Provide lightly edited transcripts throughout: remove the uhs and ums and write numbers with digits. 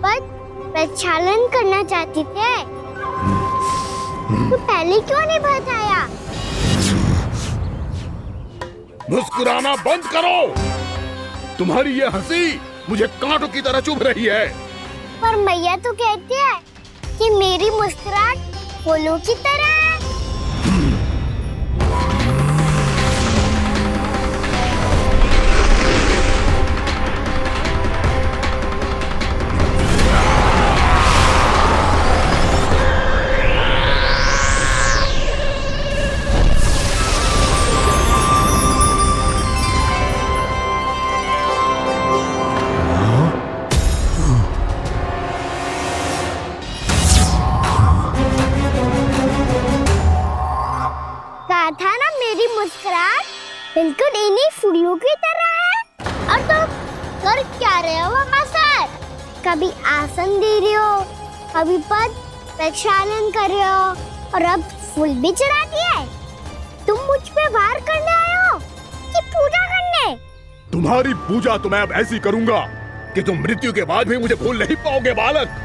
पद प्रक्षालन करना चाहते थे, तो पहले क्यों नहीं बताया? मुस्कुराना बंद करो। तुम्हारी ये हंसी मुझे कांटों की तरह चुभ रही है। पर मैया तो कहती है कि मेरी मुस्कुराहट फूलों की तरह है। था ना मेरी मुस्कुराहट बिल्कुल इन्हीं फूलों की तरह है। और तुम कर क्या रहे हो वहाँ सर? कभी आसन दे रहे हो, कभी पद प्रक्षालन कर रहे हो, और अब फूल भी चढ़ा दिए। तुम मुझ पे वार करने आए हो कि पूजा करने? तुम्हारी पूजा तो मैं अब ऐसी करूंगा कि तुम मृत्यु के बाद भी मुझे भूल नहीं पाओगे बालक।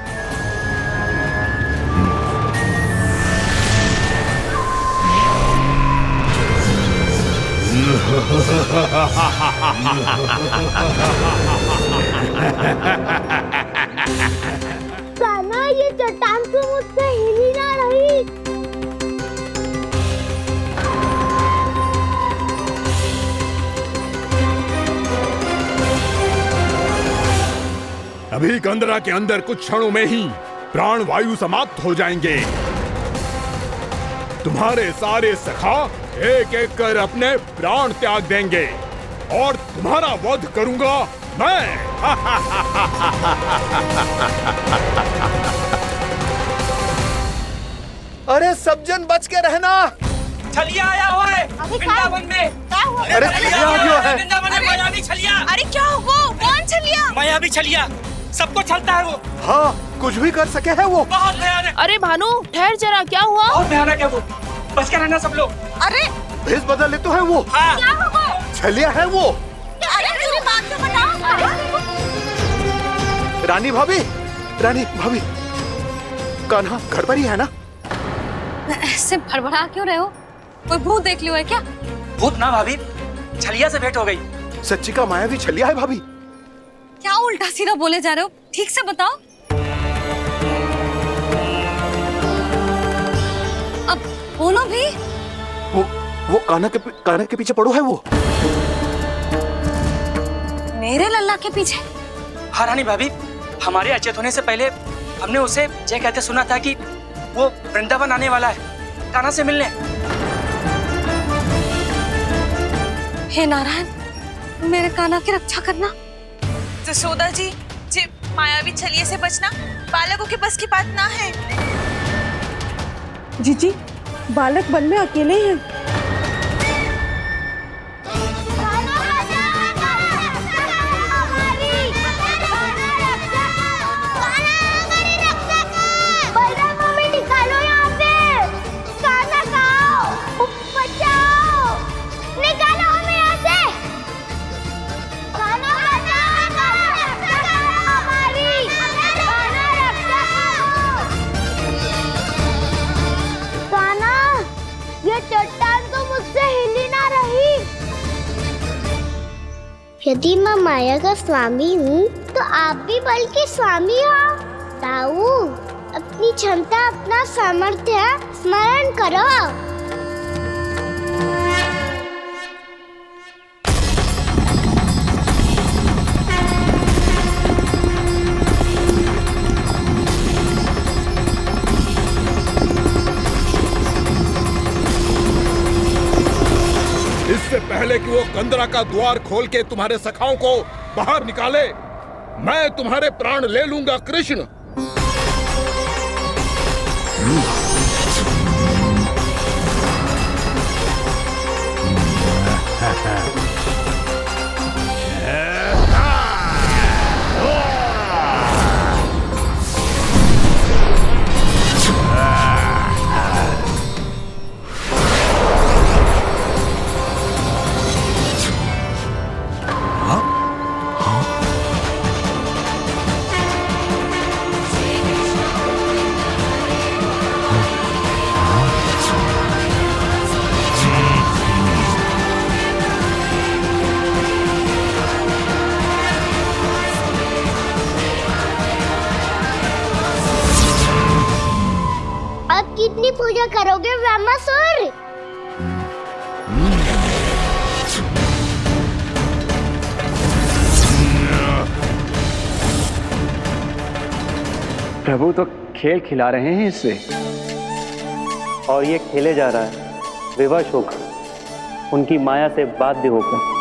कान्हा, ये चट्टान तो मुझसे हिल ही ना रही। अभी कंदरा के अंदर कुछ क्षणों में ही प्राण वायु समाप्त हो जाएंगे। तुम्हारे सारे सखा एक एक कर अपने प्राण त्याग देंगे और तुम्हारा वध करूंगा मैं। अरे सब जन बच के रहना। छलिया आया हुआ है वृंदावन में। अरे छलिया आ गया है वृंदावन में मायावी छलिया। अरे क्या हुआ? कौन छलिया? मायावी छलिया, सबको छलता है वो। हाँ, कुछ भी कर सके है वो। बहुत भयानक। अरे भानु, ठहर जरा, क्या हुआ? बहुत भयानक है वो, बच के रहना सब लोग। अरे भेष बदल ले तो है वो। हाँ। क्या हुआ? छलिया है वो। अरे मेरी बात तो बताओ। रानी भाभी, रानी भाभी, कान्हा घर पर ही है ना? ऐसे भड़बड़ा क्यों रहे हो? कोई भूत देख लियो है क्या? भूत ना भाभी, छलिया से भेंट हो गई। सच्ची का मायावी छलिया है भाभी। क्या उल्टा सीधा बोले जा रहे हो? ठीक से बताओ। अब बोलो भी। वो कान्हा के पीछे पड़ो है वो। मेरे लल्ला के पीछे? हाँ रानी भाभी, हमारे अचेत होने से पहले हमने उसे ये कहते सुना था कि वो वृंदावन आने वाला है कान्हा से मिलने। हे नारायण, मेरे कान्हा की रक्षा करना। जसोदा जी, मायावी छलिए से बचना बालकों के बस की बात ना है। जीजी, बालक वन में अकेले हैं। चट्टान तो मुझसे हिल ही ना रही। यदि मैं माया का स्वामी हूँ तो आप भी बल के स्वामी हो। ताऊ, अपनी क्षमता, अपना सामर्थ्य स्मरण करो। इससे पहले कि वो कंदरा का द्वार खोल के तुम्हारे सखाओं को बाहर निकाले, मैं तुम्हारे प्राण ले लूंगा कृष्ण। पूजा करोगे ब्रह्मासुर? प्रभु तो खेल खिला रहे हैं इससे, और ये खेले जा रहा है विवश होकर, उनकी माया से बाध्य होकर।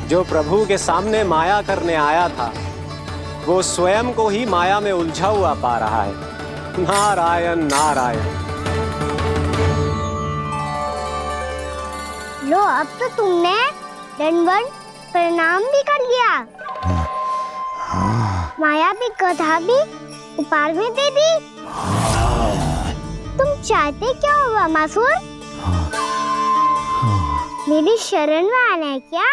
जो प्रभु के सामने माया करने आया था, वो स्वयं को ही माया में उलझा हुआ पा रहा है। नारायण नारायण। लो, अब तो तुमने दंडवत प्रणाम भी कर लिया, माया भी कथा भी उपहार में दे दी। तुम चाहते क्या हो ब्रह्मासुर? मेरी शरण में आना है क्या?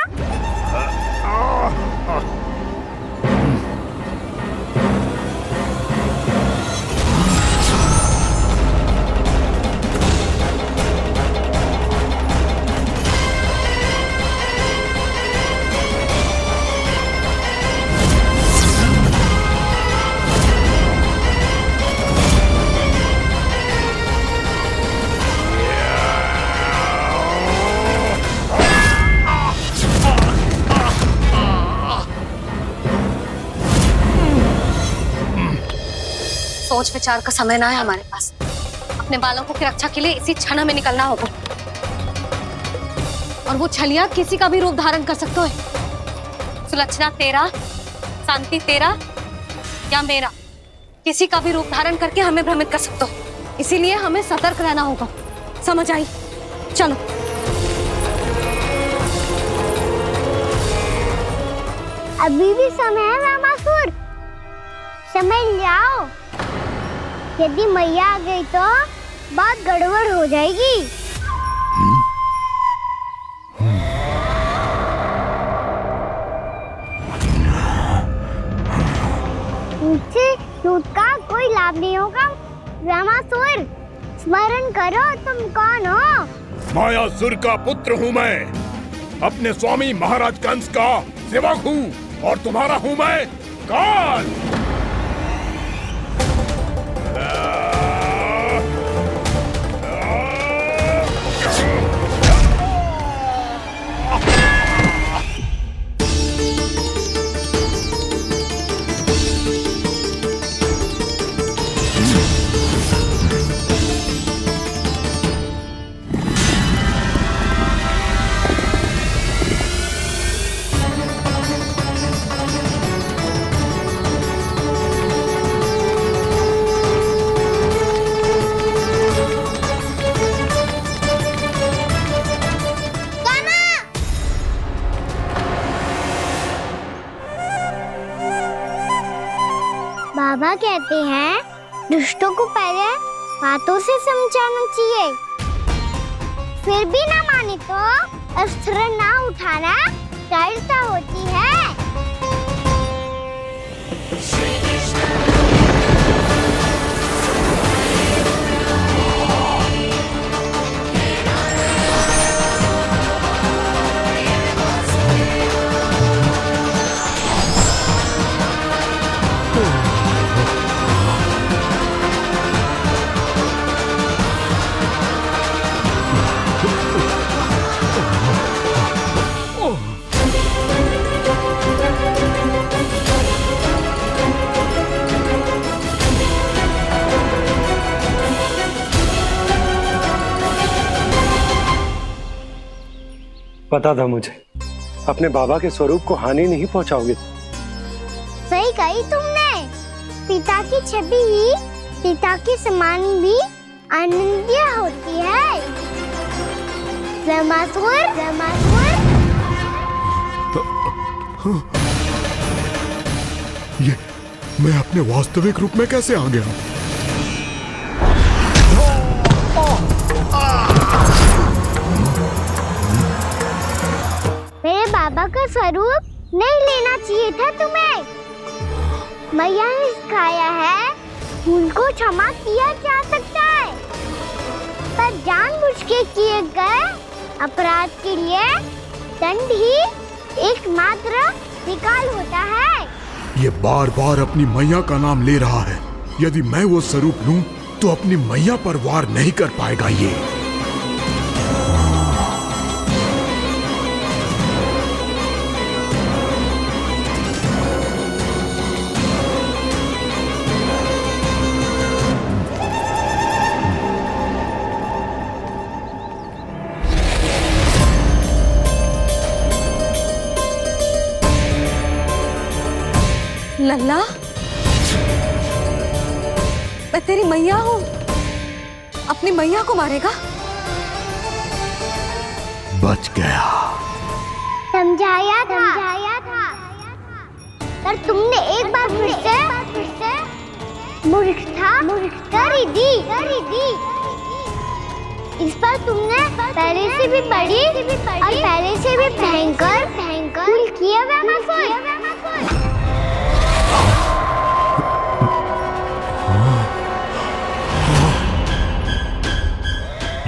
सोच विचार का समय ना है हमारे पास। अपने बालकों की रक्षा के लिए इसी क्षण हमें निकलना होगा, और वो छलिया किसी का भी रूप धारण कर सकते है। सुलक्षणा तेरा, शांति तेरा या मेरा, किसी का भी रूप धारण करके हमें भ्रमित कर सकते हो। इसीलिए हमें सतर्क रहना होगा। समझ आई? चलो। अभी भी समय है ब्रह्मासुर, समझ जाओ। यदि मैया आ गई तो बात गड़बड़ हो जाएगी। मुझसे झूठ का कोई लाभ नहीं होगा। ब्रह्मासुर, स्मरण करो तुम कौन हो? मायासुर का पुत्र हूँ मैं, अपने स्वामी महाराज कंस का सेवक हूँ, और तुम्हारा हूँ मैं काल। बाबा कहते हैं दुष्टों को पहले बातों से समझाना चाहिए, फिर भी ना माने तो अस्त्र ना उठाना दृढ़ता होती है। पता था मुझे, अपने बाबा के स्वरूप को हानि नहीं पहुंचाओगे। सही कही तुमने। पिता की छवि ही पिता के समान भी आनंदीय होती है। ब्रह्मासुर, ये मैं अपने वास्तविक रूप में कैसे आ गया? मेरे बाबा का स्वरूप नहीं लेना चाहिए था तुम्हें। मैया ने सिखाया है भूल को क्षमा किया जा सकता है, पर जानबूझ के किए गए अपराध के लिए दंड ही एकमात्र निकाल होता है। ये बार बार अपनी मैया का नाम ले रहा है। यदि मैं वो स्वरूप लूं तो अपनी मैया पर वार नहीं कर पाएगा ये। लल्ला, मैं तेरी मैया हूँ, अपनी मैया को मारेगा? बच गया। समझाया था, पर तुमने एक बार फिर से मूर्खता कर ही दी। इस पर तुमने पहले से भी बड़ी और पहले से भी भयंकर भूल किया ब्रह्मासुर।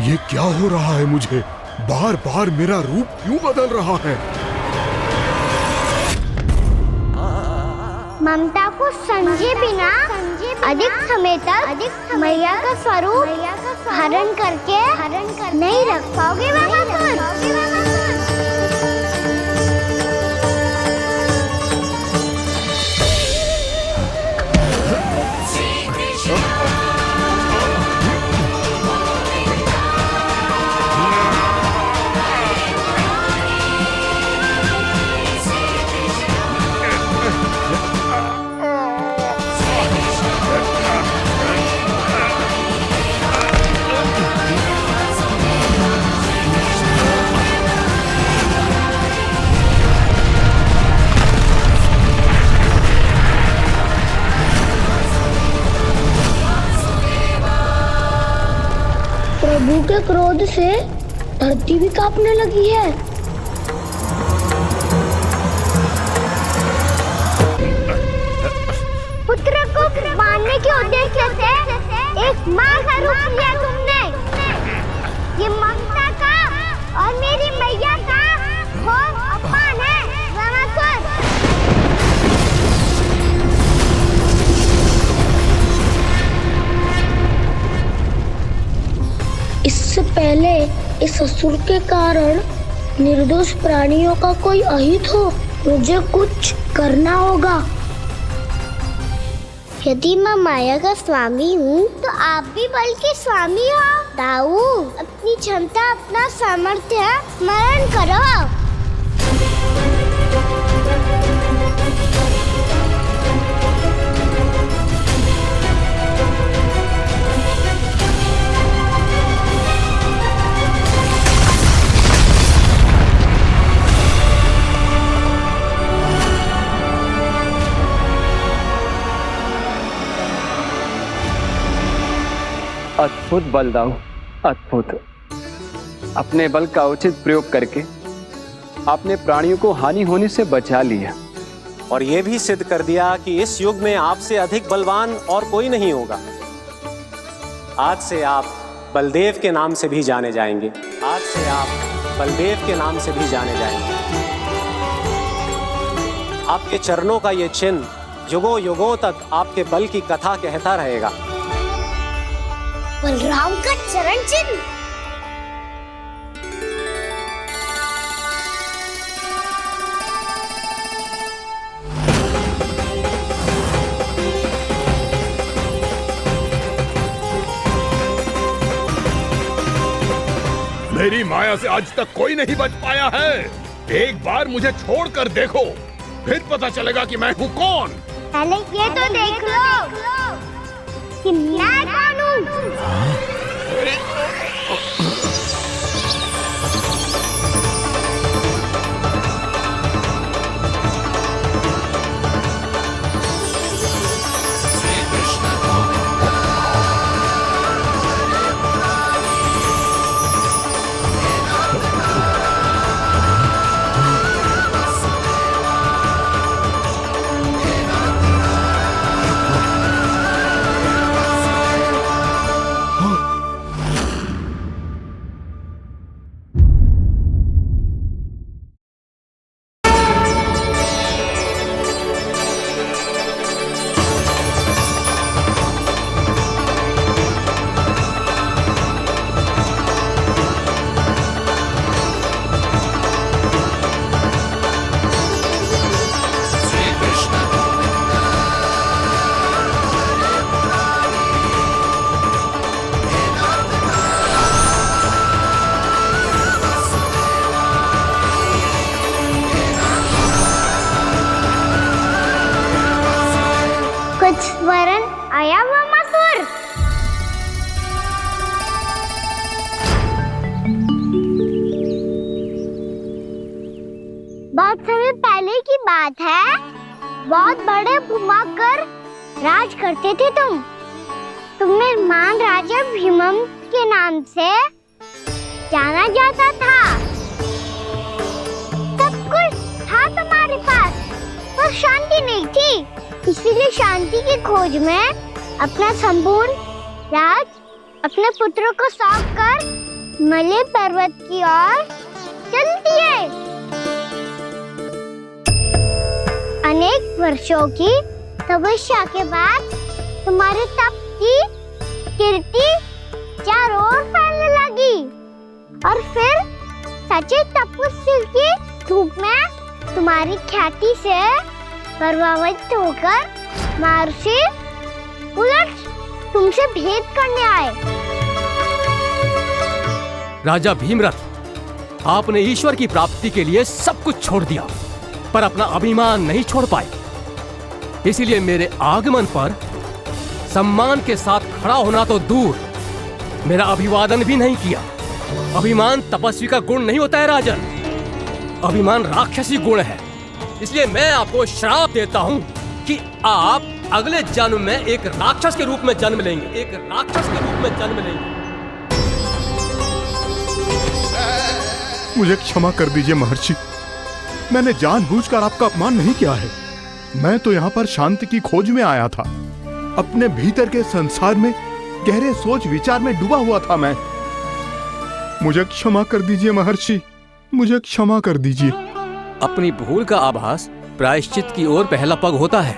ये क्या हो रहा है मुझे? बार बार मेरा रूप क्यों बदल रहा है? ममता को समझे बिना अधिक समय तक मैया का स्वरूप हरण करके नहीं रख पाओगे ब्रह्मासुर। प्रभु के क्रोध से धरती भी कांपने लगी है। पुत्र को मारने के उद्देश्य से एक माँ का रूप लिया तुमने। ये ममता का और मेरी मैया का घोर अपमान है ब्रह्मासुर। इससे पहले इस असुर के कारण निर्दोष प्राणियों का कोई अहित हो, मुझे कुछ करना होगा। यदि मैं माया का स्वामी हूँ तो आप भी बल के स्वामी हो। दाऊ, अपनी क्षमता, अपना सामर्थ्य स्मरण करो। अद्भुत बलदाऊ, अद्भुत। अपने बल का उचित प्रयोग करके आपने प्राणियों को हानि होने से बचा लिया और यह भी सिद्ध कर दिया कि इस युग में आपसे अधिक बलवान और कोई नहीं होगा। आज से आप बलदेव के नाम से भी जाने जाएंगे। आज से आप बलदेव के नाम से भी जाने जाएंगे। आपके चरणों का ये चिन्ह युगों युगों तक आपके बल की कथा कहता रहेगा। बलराम का चरण चिन्ह। मेरी माया से आज तक कोई नहीं बच पाया है। एक बार मुझे छोड़कर देखो, फिर पता चलेगा कि मैं हूँ कौन। पहले ये तो देख लो कि मैं कौन हूँ। वरन आया हुआ मसूर। बहुत समय पहले की बात है, बहुत बड़े भूमाकर राज करते थे तुम्हें महान राजा भीमम के नाम से जाना जाता था। सब कुछ था तुम्हारे पास, पर शांति नहीं थी। इसीलिए शांति की खोज में अपना संपूर्ण राज अपने पुत्रों को सौंप कर मलय पर्वत की ओर चल दिए। अनेक वर्षों की तपस्या के बाद तुम्हारे तप की कीर्ति चारों ओर फैलने लगी और फिर सच्चे तपस्वी की धूप में तुम्हारी ख्याति से प्रभावित होकर महर्षि उलट तुमसे भेंट करने आए। राजा भीमरथ, आपने ईश्वर की प्राप्ति के लिए सब कुछ छोड़ दिया, पर अपना अभिमान नहीं छोड़ पाए। इसीलिए मेरे आगमन पर सम्मान के साथ खड़ा होना तो दूर, मेरा अभिवादन भी नहीं किया। अभिमान तपस्वी का गुण नहीं होता है राजन, अभिमान राक्षसी गुण है। इसलिए मैं आपको श्राप देता हूँ कि आप अगले जन्म में एक राक्षस के रूप में जन्म लेंगे, एक राक्षस के रूप में जन्म लेंगे। मुझे क्षमा कर दीजिए महर्षि, मैंने जानबूझकर आपका अपमान नहीं किया है। मैं तो यहाँ पर शांति की खोज में आया था। अपने भीतर के संसार में गहरे सोच विचार में डूबा हुआ था मैं। मुझे क्षमा कर दीजिए महर्षि, मुझे क्षमा कर दीजिए। अपनी भूल का आभास प्रायश्चित की ओर पहला पग होता है।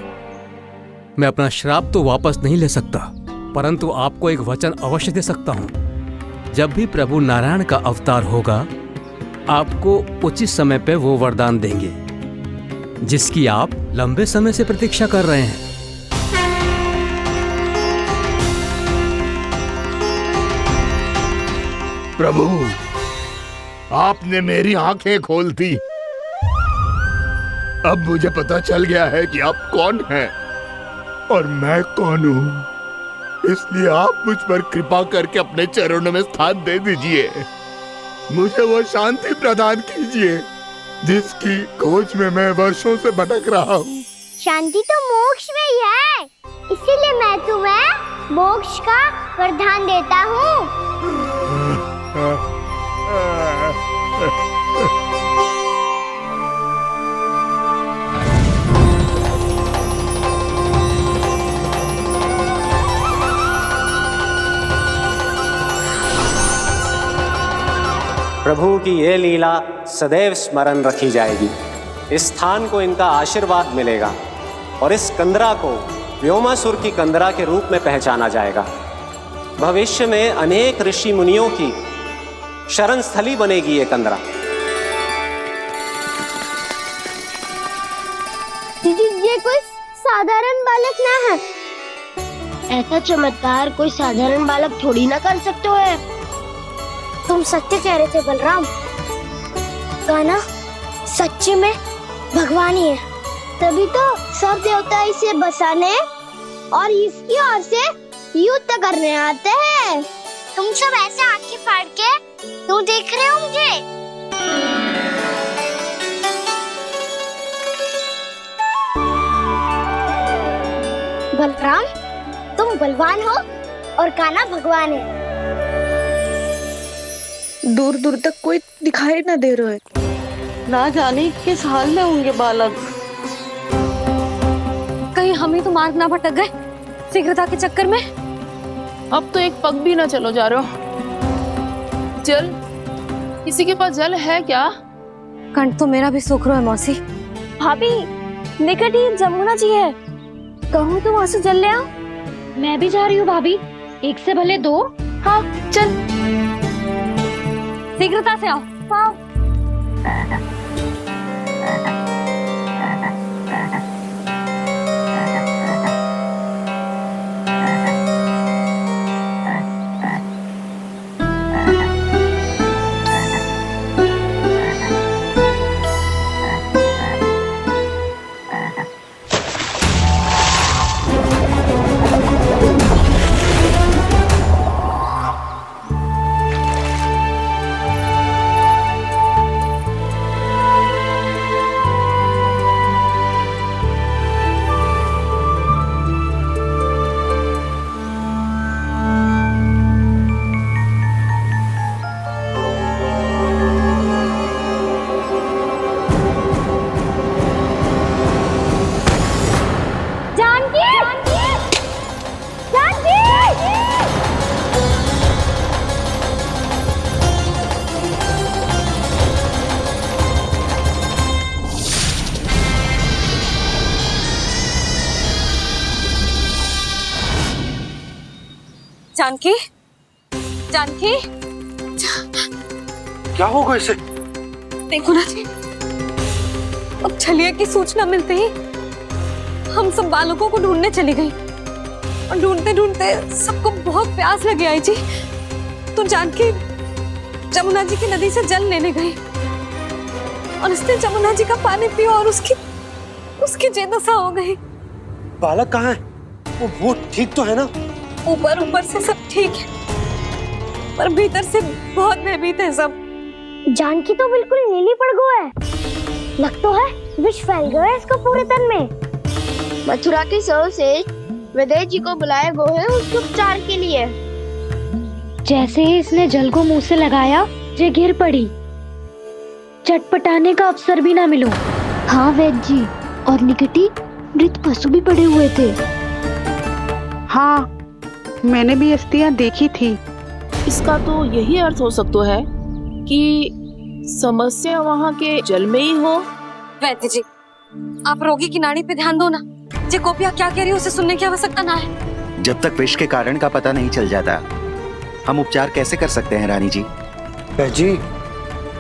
मैं अपना श्राप तो वापस नहीं ले सकता, परंतु आपको एक वचन अवश्य दे सकता हूँ। जब भी प्रभु नारायण का अवतार होगा, आपको उचित समय पे वो वरदान देंगे जिसकी आप लंबे समय से प्रतीक्षा कर रहे हैं। प्रभु, आपने मेरी आंखें खोल दी। अब मुझे पता चल गया है कि आप कौन हैं और मैं कौन हूँ। इसलिए आप मुझ पर कृपा करके अपने चरणों में स्थान दे दीजिए। मुझे वो शांति प्रदान कीजिए जिसकी खोज में मैं वर्षों से भटक रहा हूँ। शांति तो मोक्ष में ही है, इसीलिए मैं तुम्हें मोक्ष का वरदान देता हूँ। प्रभु की ये लीला सदैव स्मरण रखी जाएगी। इस स्थान को इनका आशीर्वाद मिलेगा और इस कंदरा को व्योमासुर की कंदरा के रूप में पहचाना जाएगा। भविष्य में अनेक ऋषि मुनियों की शरण स्थली बनेगी ये कंदरा। ये कोई साधारण बालक ना है। ऐसा चमत्कार कोई साधारण बालक थोड़ी ना कर सकते है। तुम सत्य कह रहे थे बलराम। कान्हा सच्ची में भगवान ही है, तभी तो सब देवता इसे बसाने और इसकी ओर से युद्ध करने आते हैं। तुम सब ऐसे आंखें फाड़ के क्यों देख रहे हो मुझे? बलराम तुम बलवान हो और कान्हा भगवान है। दूर दूर तक कोई दिखाई न दे रहा है। ना जाने किस हाल में होंगे बालक। कहीं हम ही तो मार्ग ना भटक गए शीघ्रता के चक्कर में। अब तो एक पग भी ना चलो जा रहे हो। जल, किसी के पास जल है क्या? कंठ तो मेरा भी सूख रहा है मौसी। भाभी, निकट ही जमुना जी है, कहूँ तो वहाँ से जल ले आओ। मैं भी जा रही हूँ भाभी, एक से भले दो। हाँ चल, शीघ्रता से आओ। हाँ। जानकी, जानकी, क्या होगा इसे? देखो ना जी, अब छलिया की सूचना मिलते ही हम सब बालकों को ढूंढने चली गई और ढूंढते ढूंढते सबको बहुत प्यास लगी आई जी। तो जानकी जमुना जी की नदी से जल लेने गई और उसने जमुना जी का पानी पिया और उसकी जेदशा हो गई। बालक कहाँ है? वो ठीक तो है ना? ऊपर ऊपर से सब ठीक है, पर भीतर से बहुत भयभीत है सब। जानकी तो बिल्कुल नीली पड़ गई है, लग तो है विष फैल गया है इसको पूरे तन में। मथुरा के सर्वश्रेष्ठ विदेह जी को बुलाया गया है उसके उपचार के लिए। जैसे ही इसने जल को मुंह से लगाया, ये गिर पड़ी। चटपटाने का अवसर भी ना मिलो। हाँ वैद्य जी, और निकटी मृत पशु भी पड़े हुए थे। हाँ, मैंने भी अस्थियां देखी थी। इसका तो यही अर्थ हो सकता है कि समस्या वहाँ के जल में ही हो। वैद्य जी, आप रोगी की नाड़ी पे ध्यान दो ना। जे गोपिया क्या कह रही है उसे सुनने की आवश्यकता ना है। जब तक विष के कारण का पता नहीं चल जाता, हम उपचार कैसे कर सकते हैं रानी जी? जी,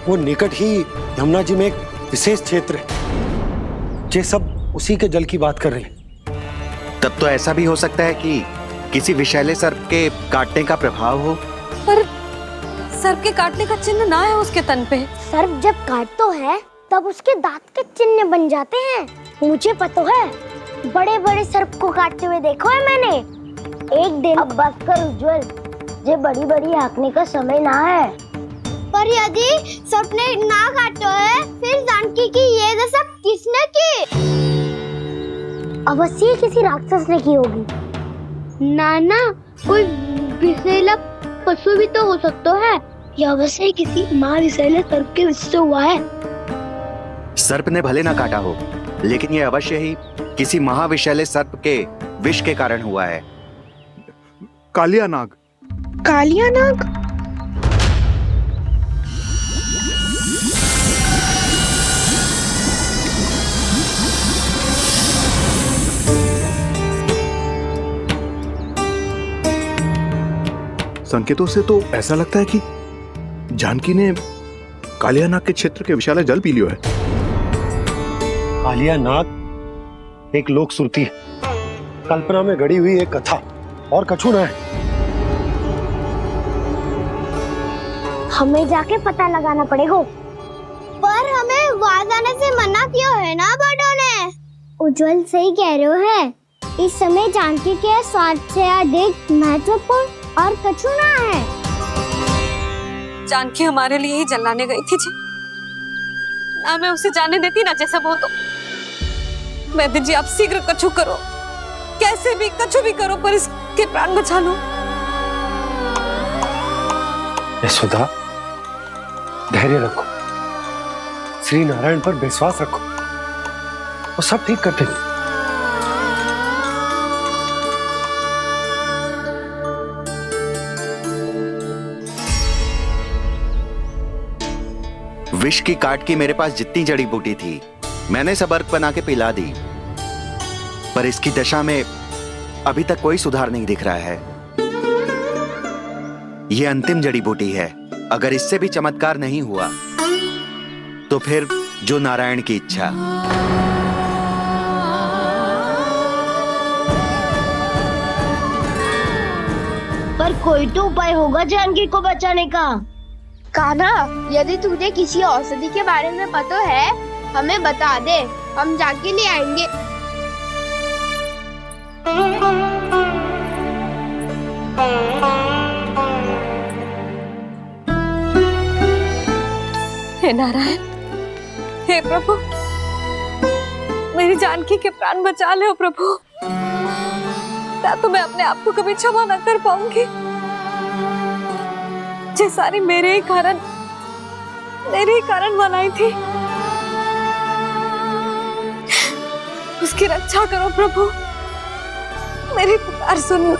वो निकट ही यमुना जी में एक विशेष क्षेत्र है, जे सब उसी के जल की बात कर रहे हैं। तब तो ऐसा भी हो सकता है कि किसी विषैले सर्प के काटने का प्रभाव हो। पर सर्प के काटने का चिन्ह ना है उसके तन पे। सर्प जब काटता है तब उसके दांत के चिन्ह बन जाते हैं। मुझे पता है, बड़े बड़े सर्प को काटते हुए देखो है मैंने। एक दिन अब बात कर उज्जवल, ये बड़ी बड़ी हाँकने का समय ना है। पर यदि सर्प ने ना काटा है, फिर जानकी की ये दशा किसने की? अवश्य किसी राक्षस ने की होगी। नाना, कोई विषैला पशु भी तो हो सकता है। यह अवश्य किसी महाविषैले सर्प के विष से हुआ है। सर्प ने भले ना काटा हो, लेकिन यह अवश्य ही किसी महाविषैले सर्प के विष के कारण हुआ है। कालिया नाग। कालिया नाग? संकेतों से तो ऐसा लगता है कि जानकी ने कालिया नाग के क्षेत्र के विशाल जल पी लियो है। कालिया नाग एक लोक श्रुति है, कल्पना में गढ़ी हुई एक कथा, और कछु ना है। हमें जाके पता लगाना पड़ेगा। पर हमें वहां जाने से मना किया है ना बड़ों ने। उज्जवल सही कह रहे हो है। इस समय जानकी के स्वार्थ से अधिक महत्वपूर्ण और कछु ना है। जानकी हमारे लिए ही जलाने गई थी जी। ना मैं उसे जाने देती ना जैसा वो तो। वैद्य जी आप शीघ्र कछु करो, कैसे भी कछु भी करो, पर इसके प्राण बचा लो। यशोदा, धैर्य रखो, श्री नारायण पर विश्वास रखो, वो सब ठीक कर देंगे। विष की काट की मेरे पास जितनी जड़ी बूटी थी मैंने सब अर्क बना के पिला दी, पर इसकी दशा में अभी तक कोई सुधार नहीं दिख रहा है। यह अंतिम जड़ी बूटी है। अगर इससे भी चमत्कार नहीं हुआ तो फिर जो नारायण की इच्छा। पर कोई तो उपाय होगा जानकी को बचाने का। कान्हा, यदि तुझे किसी औषधि के बारे में पता है हमें बता दे, हम जाके ले आएंगे। हे नारायण, हे प्रभु, मेरी जानकी के प्राण बचा ले प्रभु। क्या तो मैं अपने आप को कभी क्षमा न कर पाऊंगी। ये सारी मेरे ही कारण बनाई थी। उसकी रक्षा करो प्रभु, मेरी पुकार सुनो।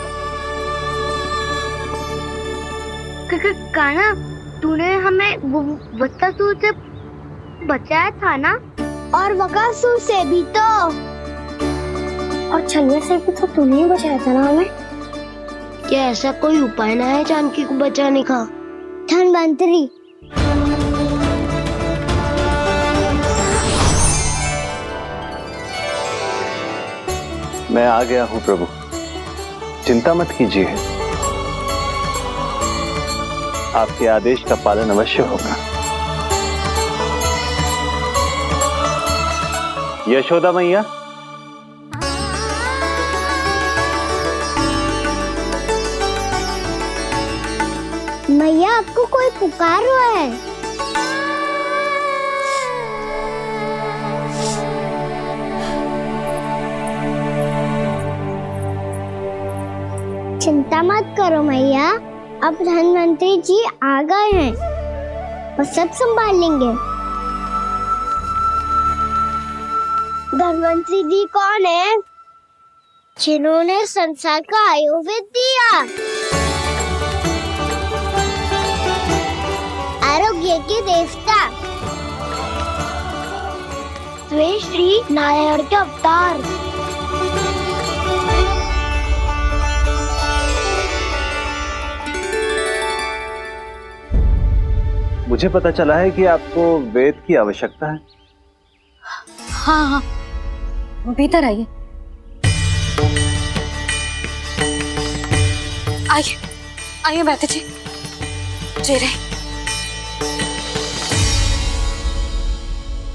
कान्हा, तूने हमें बत्तासुर से बचाया था ना, और बकासुर से भी तो, और छन्ने से भी तो तूने ही बचाया था ना हमें। क्या ऐसा कोई उपाय ना है जानकी को बचाने का? धन्वंतरी, मैं आ गया हूं प्रभु, चिंता मत कीजिए, आपके आदेश का पालन अवश्य होगा। यशोदा मैया, मैया आपको कोई पुकार रहा है। चिंता मत करो मैया, अब धन्वंतरी जी आ गए हैं, वो सब संभाल लेंगे। धन्वंतरी जी कौन है? जिन्होंने संसार का आयुर्वेद दिया, आरोग्य के देवता, वे श्री नारायण के अवतार। मुझे पता चला है कि आपको वेद की आवश्यकता है। हाँ हाँ, भीतर आइए। आइए आइए वैद्य जी, जी रहे।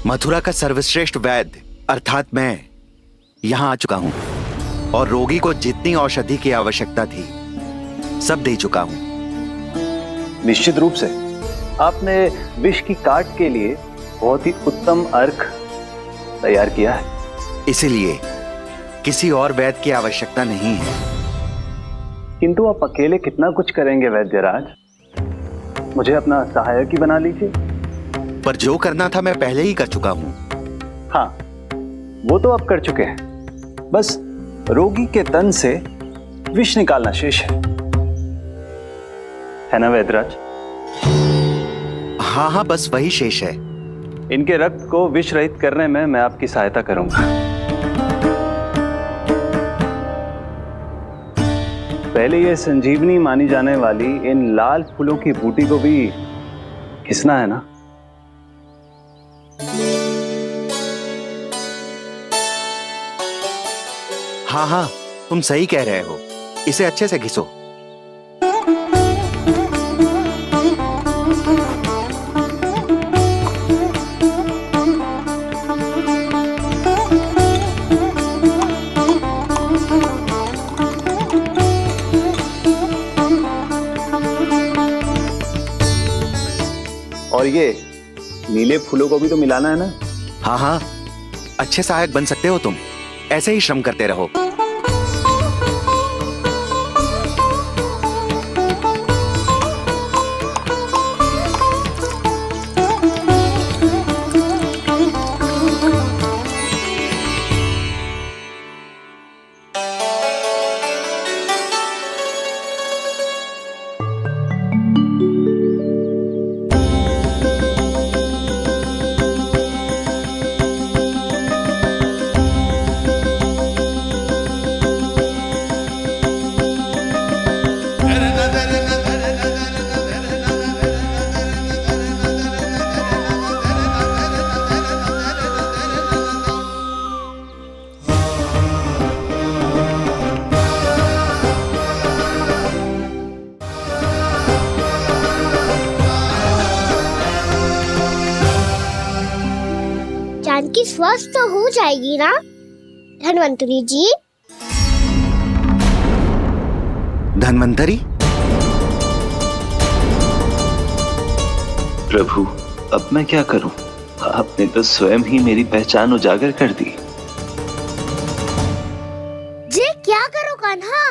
मथुरा का सर्वश्रेष्ठ वैद्य अर्थात मैं यहां आ चुका हूं और रोगी को जितनी औषधि की आवश्यकता थी सब दे चुका हूं। निश्चित रूप से आपने विष की काट के लिए बहुत ही उत्तम अर्क तैयार किया है, इसीलिए किसी और वैद्य की आवश्यकता नहीं है। किंतु आप अकेले कितना कुछ करेंगे वैद्यराज, मुझे अपना सहायक ही बना लीजिए। पर जो करना था मैं पहले ही कर चुका हूं। हाँ, वो तो आप कर चुके हैं, बस रोगी के तन से विष निकालना शेष है ना वैद्यराज? हाँ हाँ, बस वही शेष है। इनके रक्त को विष रहित करने में मैं आपकी सहायता करूंगा। पहले ये संजीवनी मानी जाने वाली इन लाल फूलों की बूटी को भी घिसना है ना? हाँ हाँ, तुम सही कह रहे हो, इसे अच्छे से घिसो। और ये नीले फूलों को भी तो मिलाना है ना? हाँ हाँ, अच्छे सहायक बन सकते हो तुम, ऐसे ही श्रम करते रहो। जानकी स्वस्थ तो हो जाएगी ना धन्वंतरी जी? धन्वंतरी? प्रभु, अब मैं क्या करूं? आपने तो स्वयं ही मेरी पहचान उजागर कर दी। जी क्या करो कान्हा?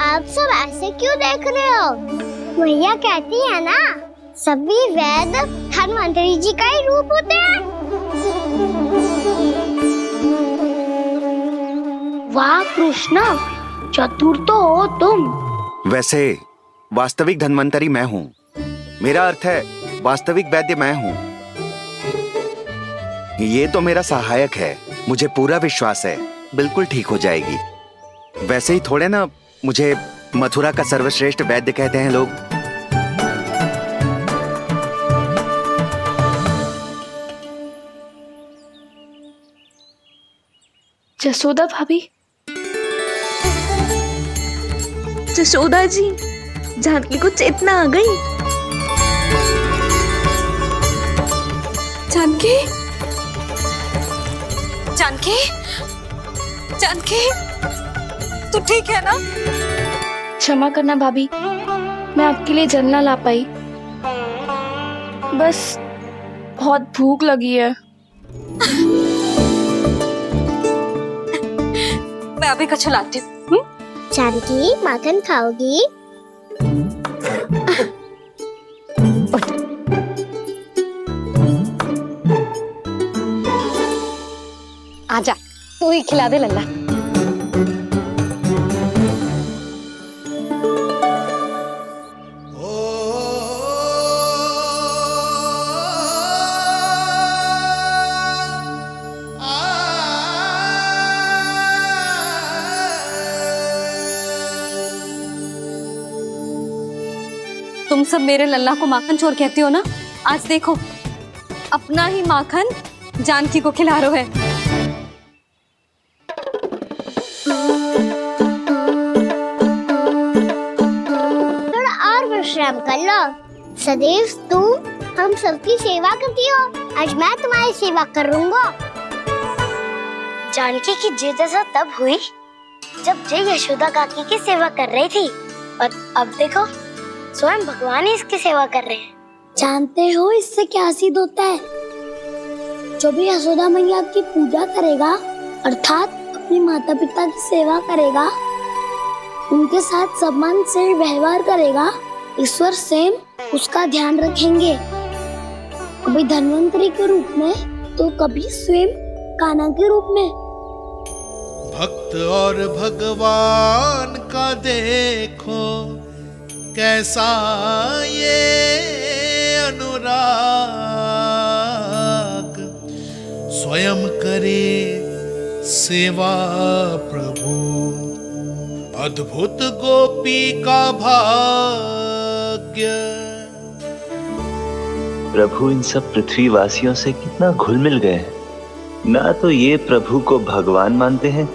आप सब ऐसे क्यों देख रहे हो? मैया कहती है ना, सभी वेद धन्वंतरी जी का ही रूप होते हैं। वाह कृष्णा, चतुर तो हो तुम। वैसे वास्तविक धन्वंतरी मैं हूँ। मेरा अर्थ है वास्तविक वैद्य मैं हूँ। ये तो मेरा सहायक है, मुझे पूरा विश्वास है बिल्कुल ठीक हो जाएगी। वैसे ही थोड़े ना मुझे मथुरा का सर्वश्रेष्ठ वैद्य कहते हैं लोग। जसोदा भाभी, जसोदा जी, जानकी को चेतना आ गई। जानकी, जानकी, जानकी, तू ठीक है ना? क्षमा करना भाभी, मैं आपके लिए जल ना ला पाई। बस बहुत भूख लगी है। मैं अभी कछु लाती हूँ। जानकी माखन खाओगी? आजा, तू ही खिला दे लल्ला। तुम सब मेरे लल्ला को माखन चोर कहती हो ना? आज देखो, अपना ही माखन जानकी को खिला रहे हो। थोड़ा और विश्राम कर लो। सदैव तुम हम सबकी सेवा करती हो, आज मैं तुम्हारी सेवा करूंगा। जानकी की जिद दशा तब हुई जब जय यशोदा काकी की सेवा कर रही थी, और अब देखो स्वयं भगवान ही इसकी सेवा कर रहे हैं। जानते हो इससे क्या सिद्ध होता है? जो भी यशोदा मैया की पूजा करेगा, अर्थात अपने माता पिता की सेवा करेगा, उनके साथ सम्मान से व्यवहार करेगा, ईश्वर स्वयं उसका ध्यान रखेंगे। कभी धन्वंतरी के रूप में तो कभी स्वयं कान्हा के रूप में। भक्त और भगवान का देखो कैसा ये अनुराग, स्वयं करे सेवा प्रभु, अद्भुत गोपी का भाग्य। प्रभु इन सब पृथ्वीवासियों से कितना घुल मिल गए हैं। ना तो ये प्रभु को भगवान मानते हैं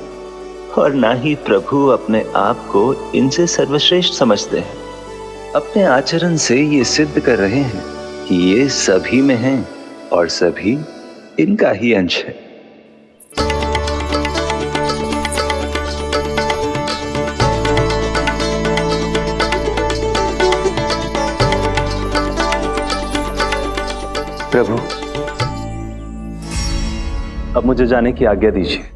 और ना ही प्रभु अपने आप को इनसे सर्वश्रेष्ठ समझते हैं। अपने आचरण से ये सिद्ध कर रहे हैं कि ये सभी में हैं और सभी इनका ही अंश है। प्रभु, अब मुझे जाने की आज्ञा दीजिए।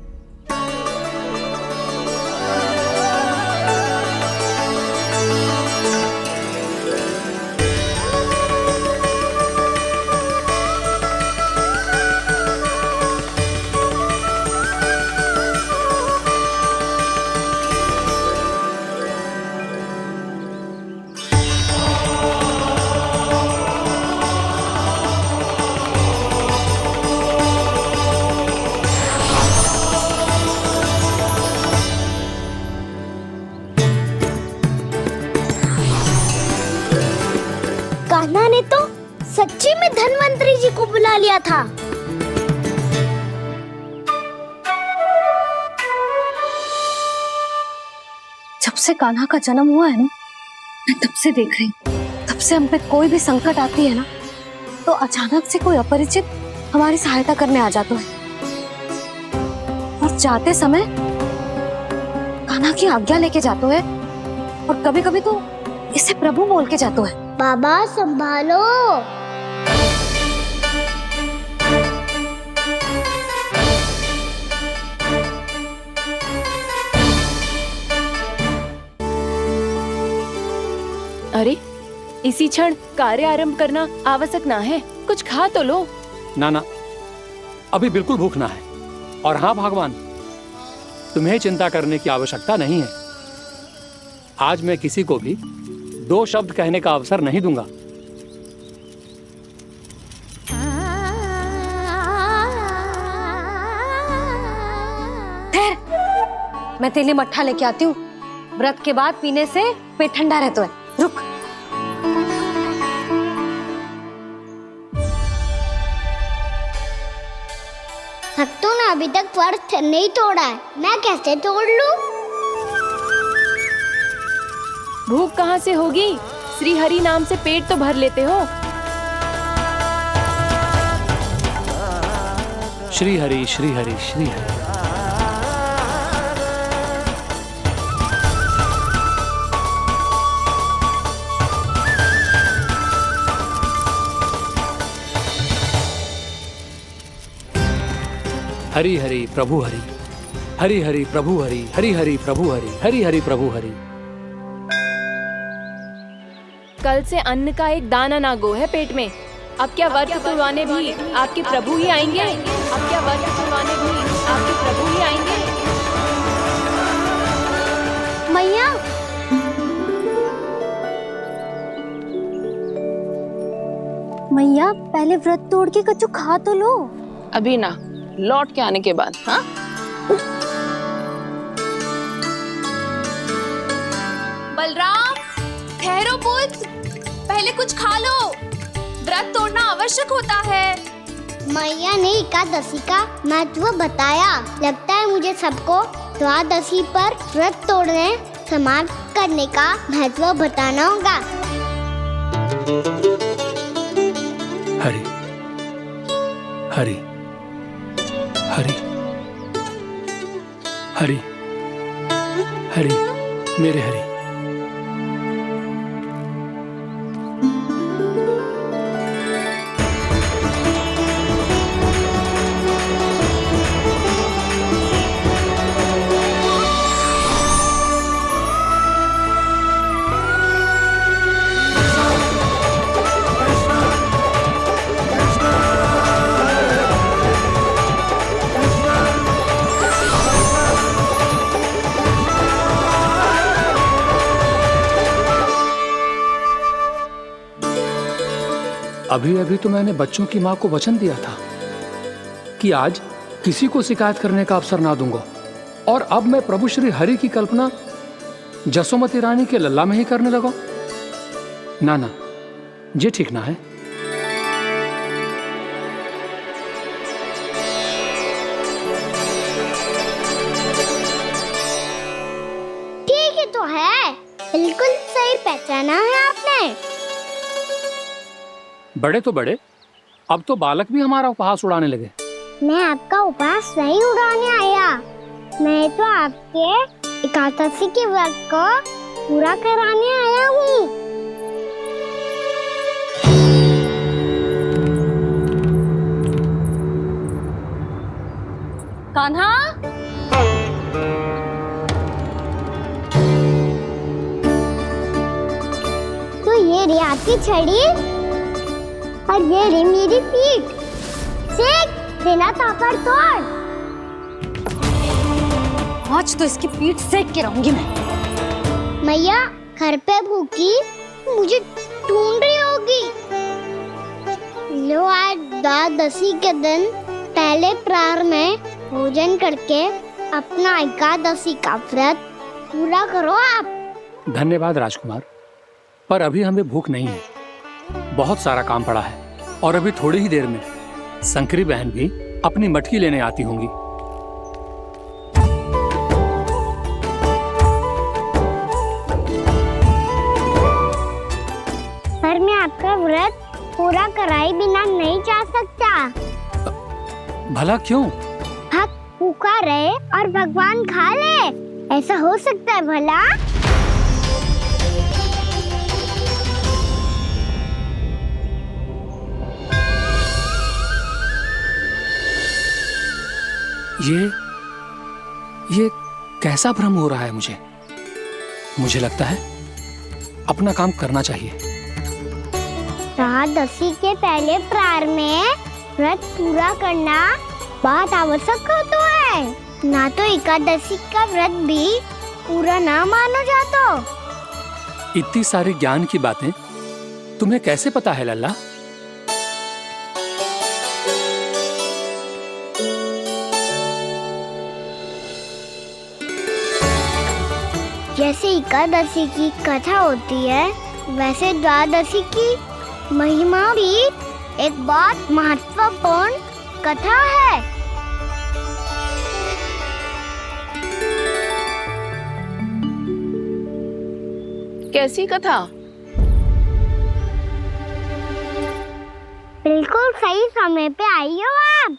कान्हा ने तो सच्ची में धन्वंतरी जी को बुला लिया था। जब से कान्हा का जन्म हुआ है ना, मैं तब से देख रही हूँ, तब से हम पे कोई भी संकट आती है ना, तो अचानक से कोई अपरिचित हमारी सहायता करने आ जाता है। और जाते समय कान्हा की आज्ञा लेके जाते है, और कभी कभी तो इसे प्रभु बोल के जाते है। बाबा संभालो। अरे, इसी क्षण कार्य आरंभ करना आवश्यक ना है, कुछ खा तो लो। ना ना, अभी बिल्कुल भूख ना है। और हाँ भगवान, तुम्हें चिंता करने की आवश्यकता नहीं है। आज मैं किसी को भी 2 शब्द कहने का अवसर नहीं दूंगा। मैं तेरे लिए मट्ठा लेके आती हूँ। व्रत के बाद पीने से पेट ठंडा रहता है। रुक। भक्तों ने अभी तक व्रत नहीं तोड़ा है, मैं कैसे तोड़ लूं? भूख कहाँ से होगी? श्री हरि नाम से पेट तो भर लेते हो। श्री हरि श्री हरि श्री हरि। हरि हरि प्रभु हरि, हरि हरि प्रभु हरि, हरि हरि प्रभु हरि, हरि हरि प्रभु हरि। कल से अन्न का एक दाना ना गो है पेट में। अब क्या व्रत तुड़वाने भी आपके प्रभु ही आएंगे? अब क्या व्रत तुड़वाने भी आपके प्रभु ही आएंगे? मैया, मैया पहले व्रत तोड़ के कच्चू खा तो लो। अभी ना, लौट के आने के बाद। हाँ, बलराम, ठहरो पुत्र, पहले कुछ खा लो। व्रत तोड़ना आवश्यक होता है। मैया ने एकादशी का महत्व बताया। लगता है मुझे सबको द्वादशी पर व्रत तोड़ने समाप्त करने का महत्व बताना होगा। हरि हरि हरि हरि हरि, मेरे हरि। अभी अभी तो मैंने बच्चों की माँ को वचन दिया था कि आज किसी को शिकायत करने का अवसर ना दूंगा, और अब मैं प्रभु श्री हरि की कल्पना जसोमती रानी के लल्ला में ही करने लगा। ना ना, ये ठीक ना है। ठीक ही तो है, बिल्कुल सही पहचाना है आपने। बड़े तो बड़े, अब तो बालक भी हमारा उपहास उड़ाने लगे। मैं आपका उपहास नहीं उड़ाने आया, मैं तो आपके एकादशी के व्रत को पूरा कराने आया हूँ। कान्हा, तो ये रे आपकी छड़ी और ये रे मेरी पीठ। सेक देना तापर तोड़। आज तो इसकी पीठ सेक के रहूंगी मैं। मैया घर पे भूखी मुझे ढूंढ रही होगी। लो आज द्वादशी के दिन पहले प्रहर में भोजन करके अपना एकादशी का व्रत पूरा करो आप। धन्यवाद राजकुमार, पर अभी हमें भूख नहीं है। बहुत सारा काम पड़ा है और अभी थोड़ी ही देर में शंकरी बहन भी अपनी मटकी लेने आती होंगी। पर मैं आपका व्रत पूरा कराए बिना नहीं जा सकता। भला क्यों? भक्त भूखा रहे और भगवान खा ले, ऐसा हो सकता है भला? ये कैसा भ्रम हो रहा है मुझे लगता है अपना काम करना चाहिए। द्वादशी के पहले प्रहर में व्रत पूरा करना बहुत आवश्यक होता है, ना तो एकादशी का व्रत भी पूरा ना मानो जातो। इतनी सारी ज्ञान की बातें तुम्हें कैसे पता है लल्ला? जैसे एकादशी की कथा होती है, वैसे द्वादशी की महिमा भी एक बहुत महत्वपूर्ण कथा है। कैसी कथा? बिल्कुल सही समय पे आई हो आप,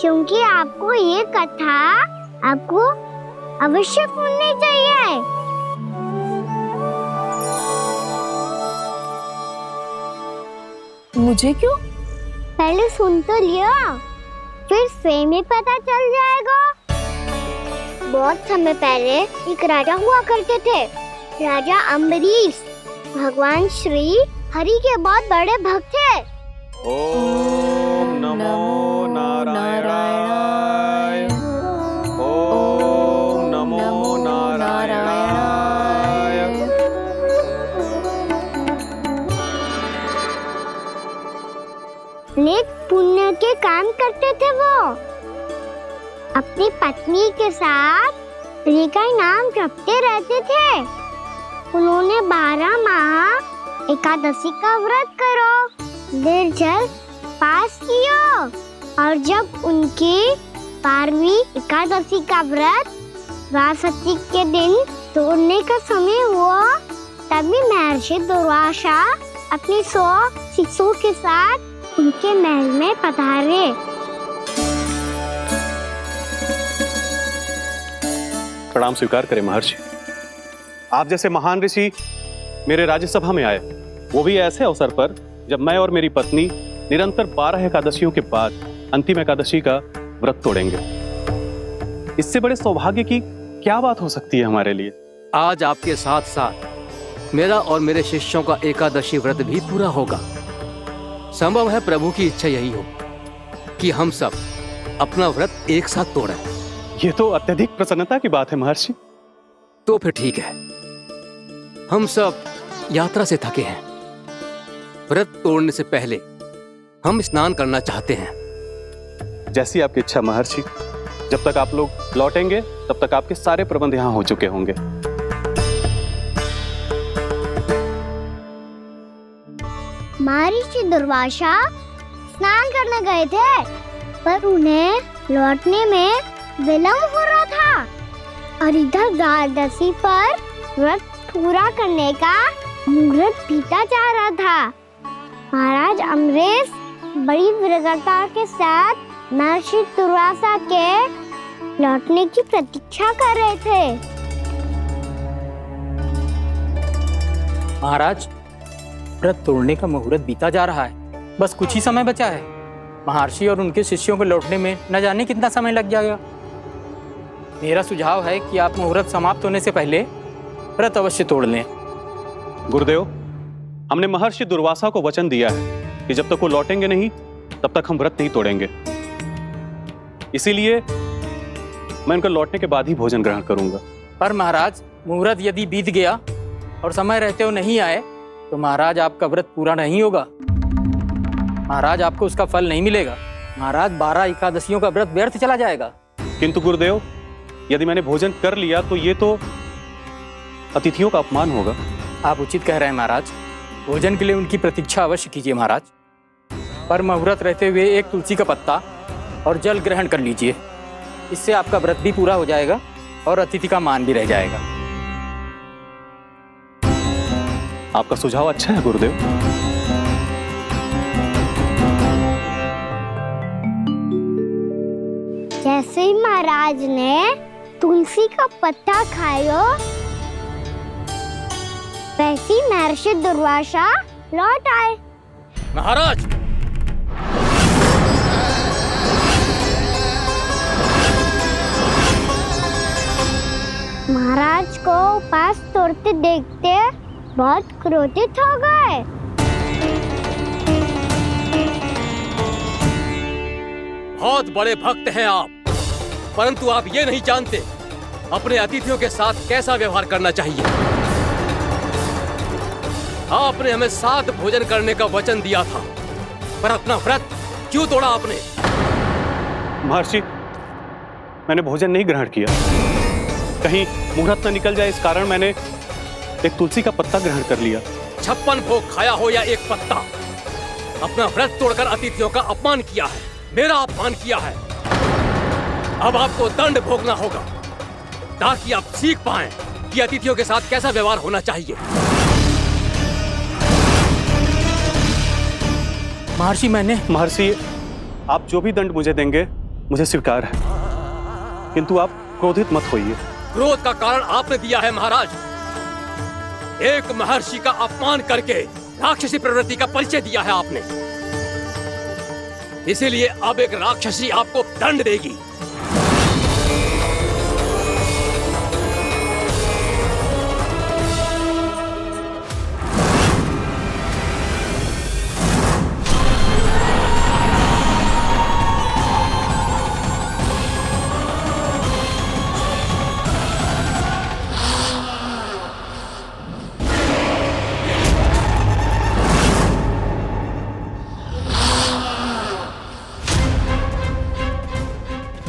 क्योंकि आपको ये कथा आपको अवश्य सुननी चाहिए। मुझे क्यों? पहले सुन तो लियो, फिर स्वयं ही पता चल जाएगा। बहुत समय पहले एक राजा हुआ करते थे, राजा अम्बरीश। भगवान श्री हरि के बहुत बड़े भक्त थे। ओम नमो नारायणाय। ओम नमो नारायणाय। नेक पुण्य के काम करते थे वो। अपनी पत्नी के साथ हरि का नाम जपते रहते थे। उन्होंने 12 माह एकादशी का व्रत करो, निर्जल पास किया, और जब उनकी 12वीं एकादशी का व्रत द्वादशी के दिन तोड़ने का समय हुआ, तभी महर्षि दुर्वासा अपनी 100 शिष्यों के साथ उनके महल में पधारे। प्रणाम स्वीकार करें महर्षि। आप जैसे महान ऋषि मेरे राज्यसभा में आए, वो भी ऐसे अवसर पर जब मैं और मेरी पत्नी निरंतर 12 एकादशियों के बाद अंतिम एकादशी का व्रत तोड़ेंगे। इससे बड़े सौभाग्य की क्या बात हो सकती है हमारे लिए? आज आपके साथ साथ मेरा और मेरे शिष्यों का एकादशी व्रत भी पूरा होगा। संभव है प्रभु की इच्छा यही हो कि हम सब अपना व्रत एक साथ तोड़ें। ये तो अत्यधिक प्रसन्नता की बात है महर्षि। तो फिर ठीक है, हम सब यात्रा से थके हैं। व्रत तोड़ने से पहले हम स्नान करना चाहते हैं। जैसी आपकी इच्छा महर्षि। जब तक आप लोग लौटेंगे तब तक आपके सारे प्रबंध यहाँ हो चुके होंगे। महर्षि दुर्वासा स्नान करने गए थे, पर उन्हें लौटने में विलंब हो रहा था, और इधर द्वादशी पर व्रत पूरा करने का मुहूर्त बीता जा रहा था। महाराज अम्बरीश बड़ी विरक्ता के साथ महर्षि दुर्वासा के लौटने की प्रतीक्षा कर रहे थे। महाराज, व्रत तोड़ने का मुहूर्त बीता जा रहा है, बस कुछ ही समय बचा है। महर्षि और उनके शिष्यों को लौटने में न जाने कितना समय लग जाएगा। मेरा सुझाव है कि आप मुहूर्त समाप्त होने से पहले व्रत अवश्य तोड़ लें। गुरुदेव, हमने महर्षि दुर्वासा को वचन दिया है कि जब तक वो लौटेंगे नहीं तब तक हम व्रत नहीं तोड़ेंगे। इसीलिए मैं उनका लौटने के बाद ही भोजन ग्रहण करूंगा। पर महाराज, मुहूर्त यदि बीत गया और समय रहते हो नहीं आए तो महाराज आपका व्रत पूरा नहीं होगा। महाराज आपको उसका फल नहीं मिलेगा। महाराज 12 एकादशियों का व्रत व्यर्थ चला जाएगा। किंतु गुरुदेव, यदि मैंने भोजन कर लिया तो ये तो अतिथियों का अपमान होगा। आप उचित कह रहे हैं महाराज। भोजन के लिए उनकी प्रतीक्षा अवश्य कीजिए महाराज। पर मुहूर्त रहते हुए एक तुलसी का पत्ता और जल ग्रहण कर लीजिए। इससे आपका व्रत भी पूरा हो जाएगा और अतिथि का मान भी रह जाएगा। आपका सुझाव अच्छा है गुरुदेव। जैसे ही महाराज ने तुलसी का पत्ता खाया, वैसे ही महर्षि दुर्वासा लौट आए। महाराज, महाराज को उपास तोड़ते देखते बहुत क्रोधित हो गए। बहुत बड़े भक्त हैं आप, परंतु आप ये नहीं जानते अपने अतिथियों के साथ कैसा व्यवहार करना चाहिए। आपने हमें साथ भोजन करने का वचन दिया था, पर अपना व्रत क्यों तोड़ा आपने? महर्षि, मैंने भोजन नहीं ग्रहण किया। कहीं मुहूर्त न निकल जाए इस कारण मैंने एक तुलसी का पत्ता ग्रहण कर लिया। 56 भोग खाया हो या एक पत्ता, अपना व्रत तोड़कर अतिथियों का अपमान किया है, मेरा अपमान किया है। अब आपको दंड भोगना होगा ताकि आप सीख पाएं कि अतिथियों के साथ कैसा व्यवहार होना चाहिए। महर्षि, आप जो भी दंड मुझे देंगे मुझे स्वीकार है, किंतु आप क्रोधित मत होइए। क्रोध का कारण आपने दिया है महाराज। एक महर्षि का अपमान करके राक्षसी प्रवृत्ति का परिचय दिया है आपने। इसीलिए अब एक राक्षसी आपको दंड देगी।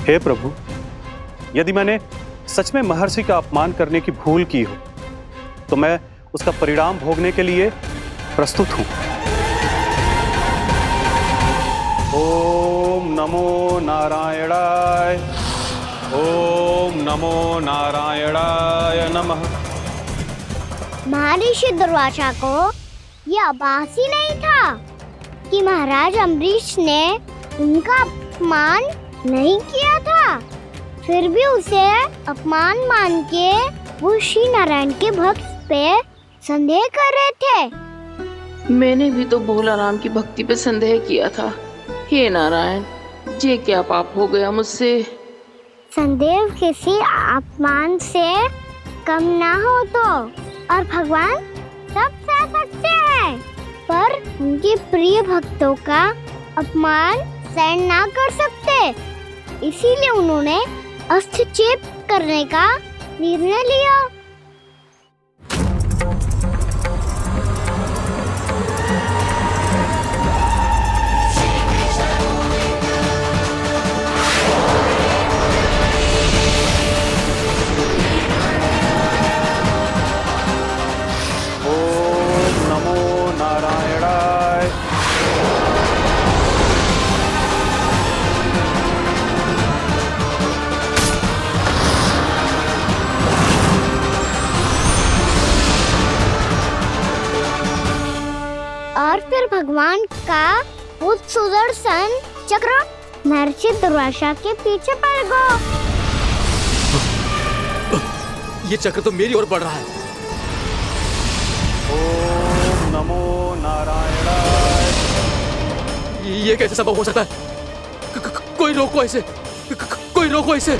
हे प्रभु, यदि मैंने सच में महर्षि का अपमान करने की भूल की हो तो मैं उसका परिणाम भोगने के लिए प्रस्तुत हूं। ओम नमो नारायणाय, ओम नमो नारायणाय नमः। महर्षि दुर्वासा को यह आभास ही नहीं था कि महाराज अम्बरीश ने उनका अपमान नहीं किया था। फिर भी उसे अपमान मान के वो श्री नारायण के भक्त पे संदेह कर रहे थे। मैंने भी तो भोला राम की भक्ति पे संदेह किया था। हे नारायण, ये क्या पाप हो गया मुझसे? संदेह किसी अपमान से कम ना हो तो, और भगवान सब सह सकते हैं, पर उनके प्रिय भक्तों का अपमान सहन ना कर सकते। इसीलिए उन्होंने हस्तक्षेप करने का निर्णय लिया। ओम नमो नारायणाय। और फिर भगवान का वो सुदर्शन चक्र महर्षि दुर्वासा के पीछे पड़ गया। ये चक्र तो मेरी ओर बढ़ रहा है। ओम नमो नारायणाय। ये कैसे संभव हो सकता है? कोई रोको इसे, कोई रोको इसे।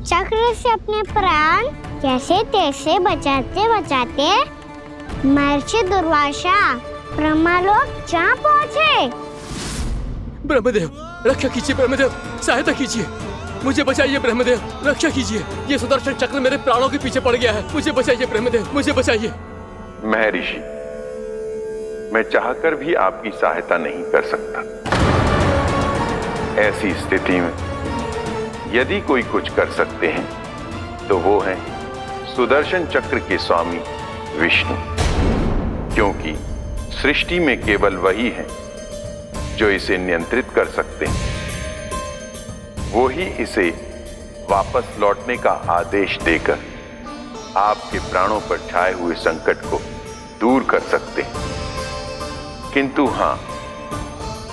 चक्र से अपने प्राण कैसे तैसे बचाते बचाते महर्षि दुर्वासा ब्रह्मलोक जहाँ पहुँचे। ब्रह्मदेव रक्षा कीजिए, ब्रह्मदेव सहायता कीजिए, मुझे बचाइए ब्रह्मदेव, रक्षा कीजिए। ये सुदर्शन चक्र मेरे प्राणों के पीछे पड़ गया है, मुझे बचाइए ब्रह्मदेव, मुझे बचाइए। महर्षि, मैं चाहकर भी आपकी सहायता नहीं कर सकता। ऐसी स्थिति में यदि कोई कुछ कर सकते हैं तो वो है सुदर्शन चक्र के स्वामी विष्णु, क्योंकि सृष्टि में केवल वही है जो इसे नियंत्रित कर सकते हैं। वो ही इसे वापस लौटने का आदेश देकर आपके प्राणों पर छाए हुए संकट को दूर कर सकते हैं। किंतु हां,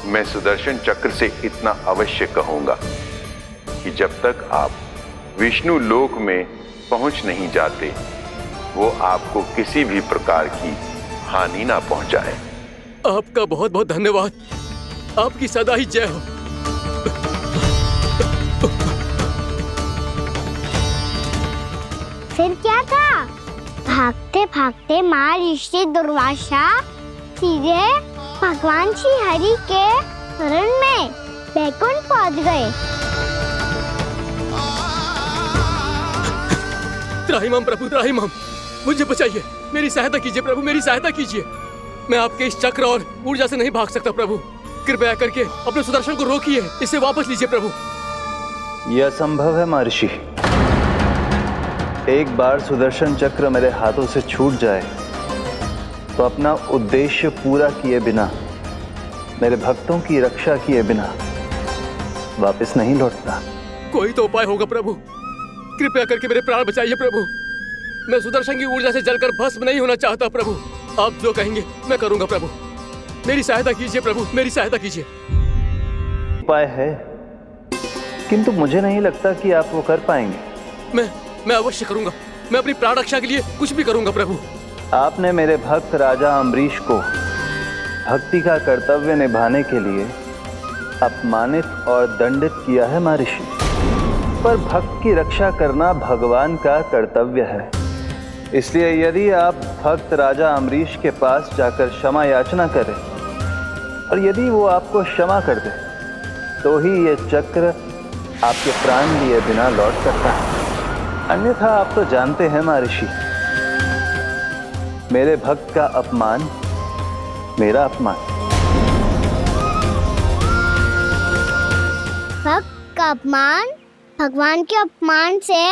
मैं सुदर्शन चक्र से इतना अवश्य कहूंगा कि जब तक आप विष्णु लोक में पहुंच नहीं जाते, वो आपको किसी भी प्रकार की हानि ना पहुंचाए। आपका बहुत बहुत धन्यवाद, आपकी सदा ही जय हो। फिर क्या था? भागते भागते महर्षि दुर्वासा सीधे भगवान श्री हरि के शरण में बैकुंठ पहुंच गए। त्राहिमाम प्रभु, त्राहिमाम, मुझे बचाइए, मेरी सहायता कीजिए प्रभु, मेरी सहायता कीजिए। मैं आपके इस चक्र और ऊर्जा से नहीं भाग सकता प्रभु, कृपया करके अपने सुदर्शन को रोकिए, इसे वापस लीजिए प्रभु। यह असंभव है महर्षि। एक बार सुदर्शन चक्र मेरे हाथों से छूट जाए तो अपना उद्देश्य पूरा किए बिना, मेरे भक्तों की रक्षा किए बिना वापस नहीं लौटता। कोई तो उपाय होगा प्रभु, कृपया करके मेरे प्राण बचाइए प्रभु। मैं सुदर्शन की ऊर्जा से जलकर भस्म नहीं होना चाहता प्रभु। आप जो कहेंगे मैं करूंगा प्रभु, मेरी सहायता कीजिए प्रभु, मेरी सहायता कीजिए। उपाय है, किंतु मुझे नहीं लगता कि आप वो कर पाएंगे। मैं अवश्य करूंगा, मैं अपनी प्राण रक्षा के लिए कुछ भी करूंगा प्रभु। आपने मेरे भक्त राजा अम्बरीश को भक्ति का कर्तव्य निभाने के लिए अपमानित और दंडित किया है महर्षि, पर भक्त की रक्षा करना भगवान का कर्तव्य है। इसलिए यदि आप भक्त राजा अम्बरीश के पास जाकर क्षमा याचना करें और यदि वो आपको क्षमा कर दे तो ही ये चक्र आपके प्राण लिए बिना लौट सकता है। अन्यथा आप तो जानते हैं महर्षि, मेरे भक्त का अपमान मेरा अपमान। भक्त का अपमान भगवान के अपमान से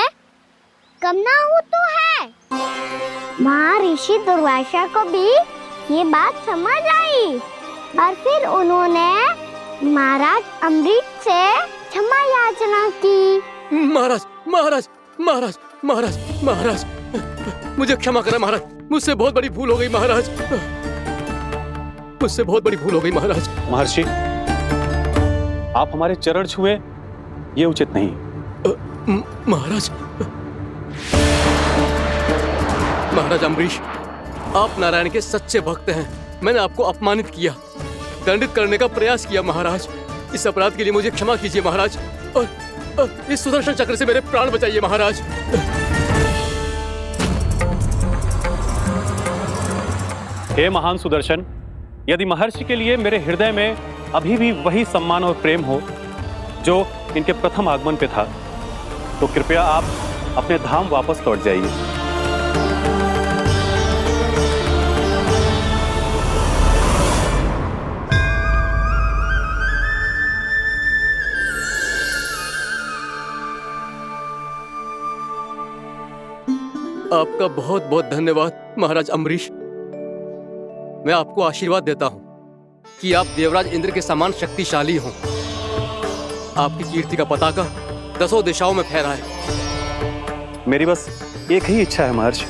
कम ना हो तो है। महर्षि दुर्वासा को भी ये बात समझ आई और फिर उन्होंने महाराज अम्बरीश से क्षमा याचना की। महाराज महाराज महाराज महाराज महाराज, मुझे क्षमा करें महाराज, मुझसे बहुत बड़ी भूल हो गई महाराज, मुझसे बहुत बड़ी भूल हो गई महाराज। महर्षि, आप हमारे चरण छुए ये उचित नहीं। महाराज, महाराज अम्बरीश, आप नारायण के सच्चे भक्त हैं। मैंने आपको अपमानित किया, दंडित करने का प्रयास किया महाराज। इस अपराध के लिए मुझे क्षमा कीजिए महाराज, और इस सुदर्शन चक्र से मेरे प्राण बचाइए महाराज। हे महान सुदर्शन, यदि महर्षि के लिए मेरे हृदय में अभी भी वही सम्मान और प्रेम हो जो इनके प्रथम आगमन पे था, तो कृपया आप अपने धाम वापस लौट जाइए। आपका बहुत बहुत धन्यवाद महाराज अम्बरीश। मैं आपको आशीर्वाद देता हूं कि आप देवराज इंद्र के समान शक्तिशाली हों। आपकी कीर्ति का पताका 10 दिशाओं में फहराए। मेरी बस एक ही इच्छा है महर्षि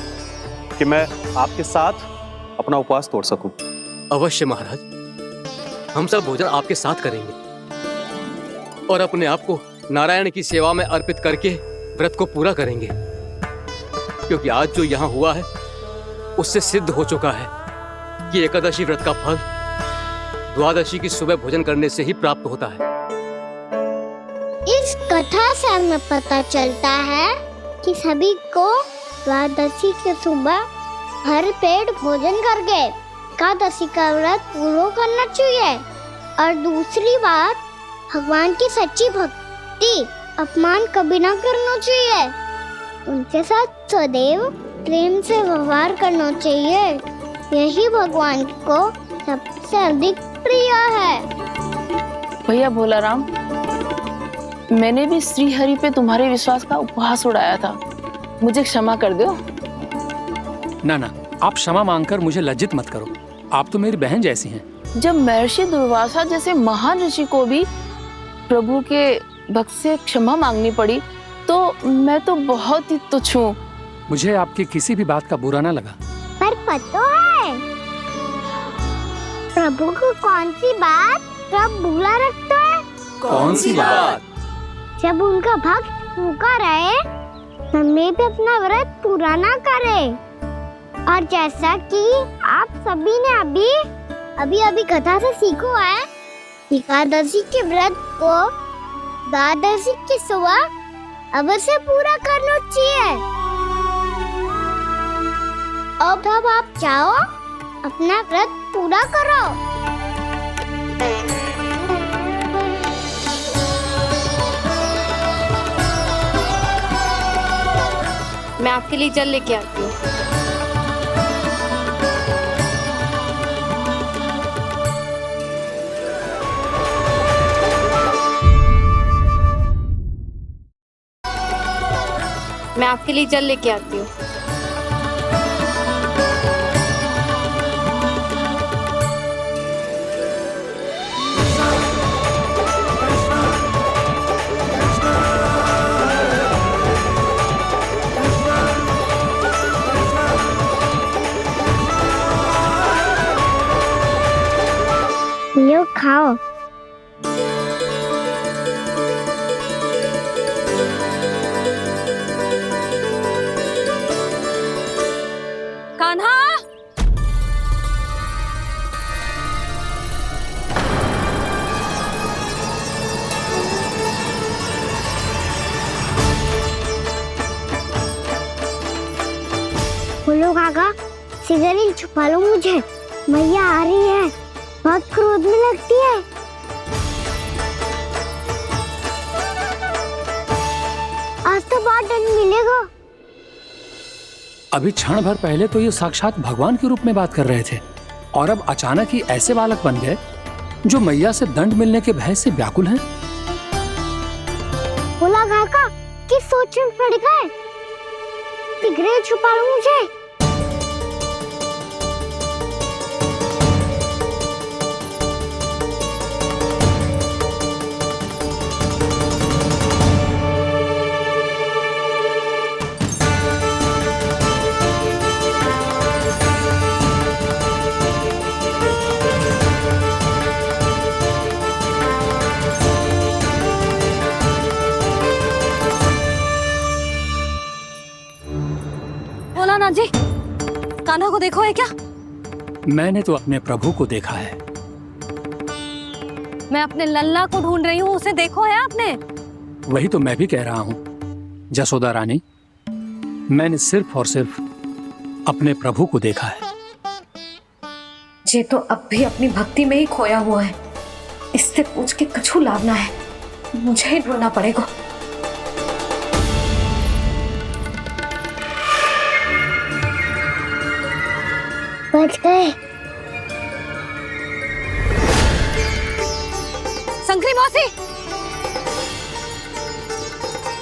कि मैं आपके साथ अपना उपवास तोड़ सकूं। अवश्य महाराज, हम सब भोजन आपके साथ करेंगे और अपने आप को नारायण की सेवा में अर्पित करके व्रत को पूरा करेंगे, क्योंकि आज जो यहाँ हुआ है उससे सिद्ध हो चुका है कि एकादशी व्रत का फल द्वादशी की सुबह भोजन करने से ही प्राप्त होता है। इस कथा से हमें पता चलता है कि सभी को द्वादशी के सुबह भर पेट भोजन करके एकादशी का व्रत पूरा करना चाहिए। और दूसरी बात, भगवान की सच्ची भक्ति अपमान कभी ना करना चाहिए, उनके साथ सदैव प्रेम से व्यवहार करना चाहिए। यही भगवान को सबसे अधिक प्रिय है। भैया भोलाराम, मैंने भी श्री हरि पे तुम्हारे विश्वास का उपहास उड़ाया था, मुझे क्षमा कर दो। ना ना, आप क्षमा मांगकर मुझे लज्जित मत करो, आप तो मेरी बहन जैसी हैं। जब महर्षि दुर्वासा जैसे महान ऋषि को भी प्रभु के भक्त से क्षमा मांगनी पड़ी, तो मैं तो बहुत ही तुच्छ हूँ। मुझे आपकी किसी भी बात का बुरा ना लगा। पर पता है प्रभु को कौन सी बात कब बुला रखता है? कौन सी बात? जब उनका भक्त भूखा रहे, हमें भी अपना व्रत पूरा ना करे। और जैसा कि आप सभी ने अभी कथा से सीखो है, एकादशी के व्रत को द्वादशी की सुबह अवश्य पूरा करना चाहिए। अब आप जाओ, अपना व्रत पूरा करो। मैं आपके लिए जल लेके आती हूँ। मैं आपके लिए जल लेके आती हूँ। लो खाओ। कान्हा, बोलो काका, सिगरेट छुपा लो मुझे, मैया आ रही है, बहुत क्रोध में लगती है। आज तो बहुत दंड मिलेगा। अभी क्षण भर पहले तो ये साक्षात भगवान के रूप में बात कर रहे थे, और अब अचानक ही ऐसे बालक बन गए जो मैया से दंड मिलने के भय से व्याकुल हैं। बोला काका, किस सोच में पड़ गए? सिगरेट छुपा लो मुझे। भोलानाथ जी, कान्हा को देखो है क्या? मैंने तो अपने प्रभु को देखा है। मैं अपने लल्ला को ढूंढ रही हूँ, उसे देखो है आपने? वही तो मैं भी कह रहा हूँ जसोदा रानी, मैंने सिर्फ और सिर्फ अपने प्रभु को देखा है। ये तो अब भी अपनी भक्ति में ही खोया हुआ है, इससे पूछ के कछु लाभ ना है, मुझे ही ढूंढना पड़ेगा। बच गए। शंकरी मौसी,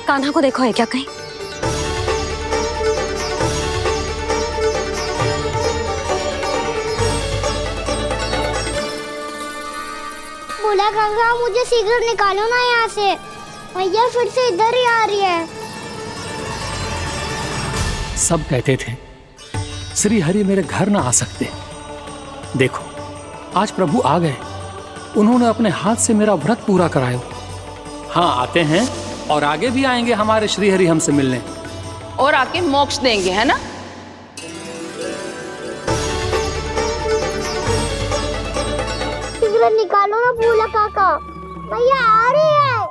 कान्हा को देखो है क्या कहीं? बोला गंगा, मुझे सिगरेट निकालो ना यहाँ से, भैया फिर से इधर ही आ रही है। सब कहते थे श्री हरि मेरे घर ना आ सकते। देखो आज प्रभु आ गए, उन्होंने अपने हाथ से मेरा व्रत पूरा कराया। हाँ आते हैं और आगे भी आएंगे हमारे श्री हरि हमसे मिलने और आके मोक्ष देंगे, है ना? सिगरेट निकालो ना भोला काका, मैया आ रही है।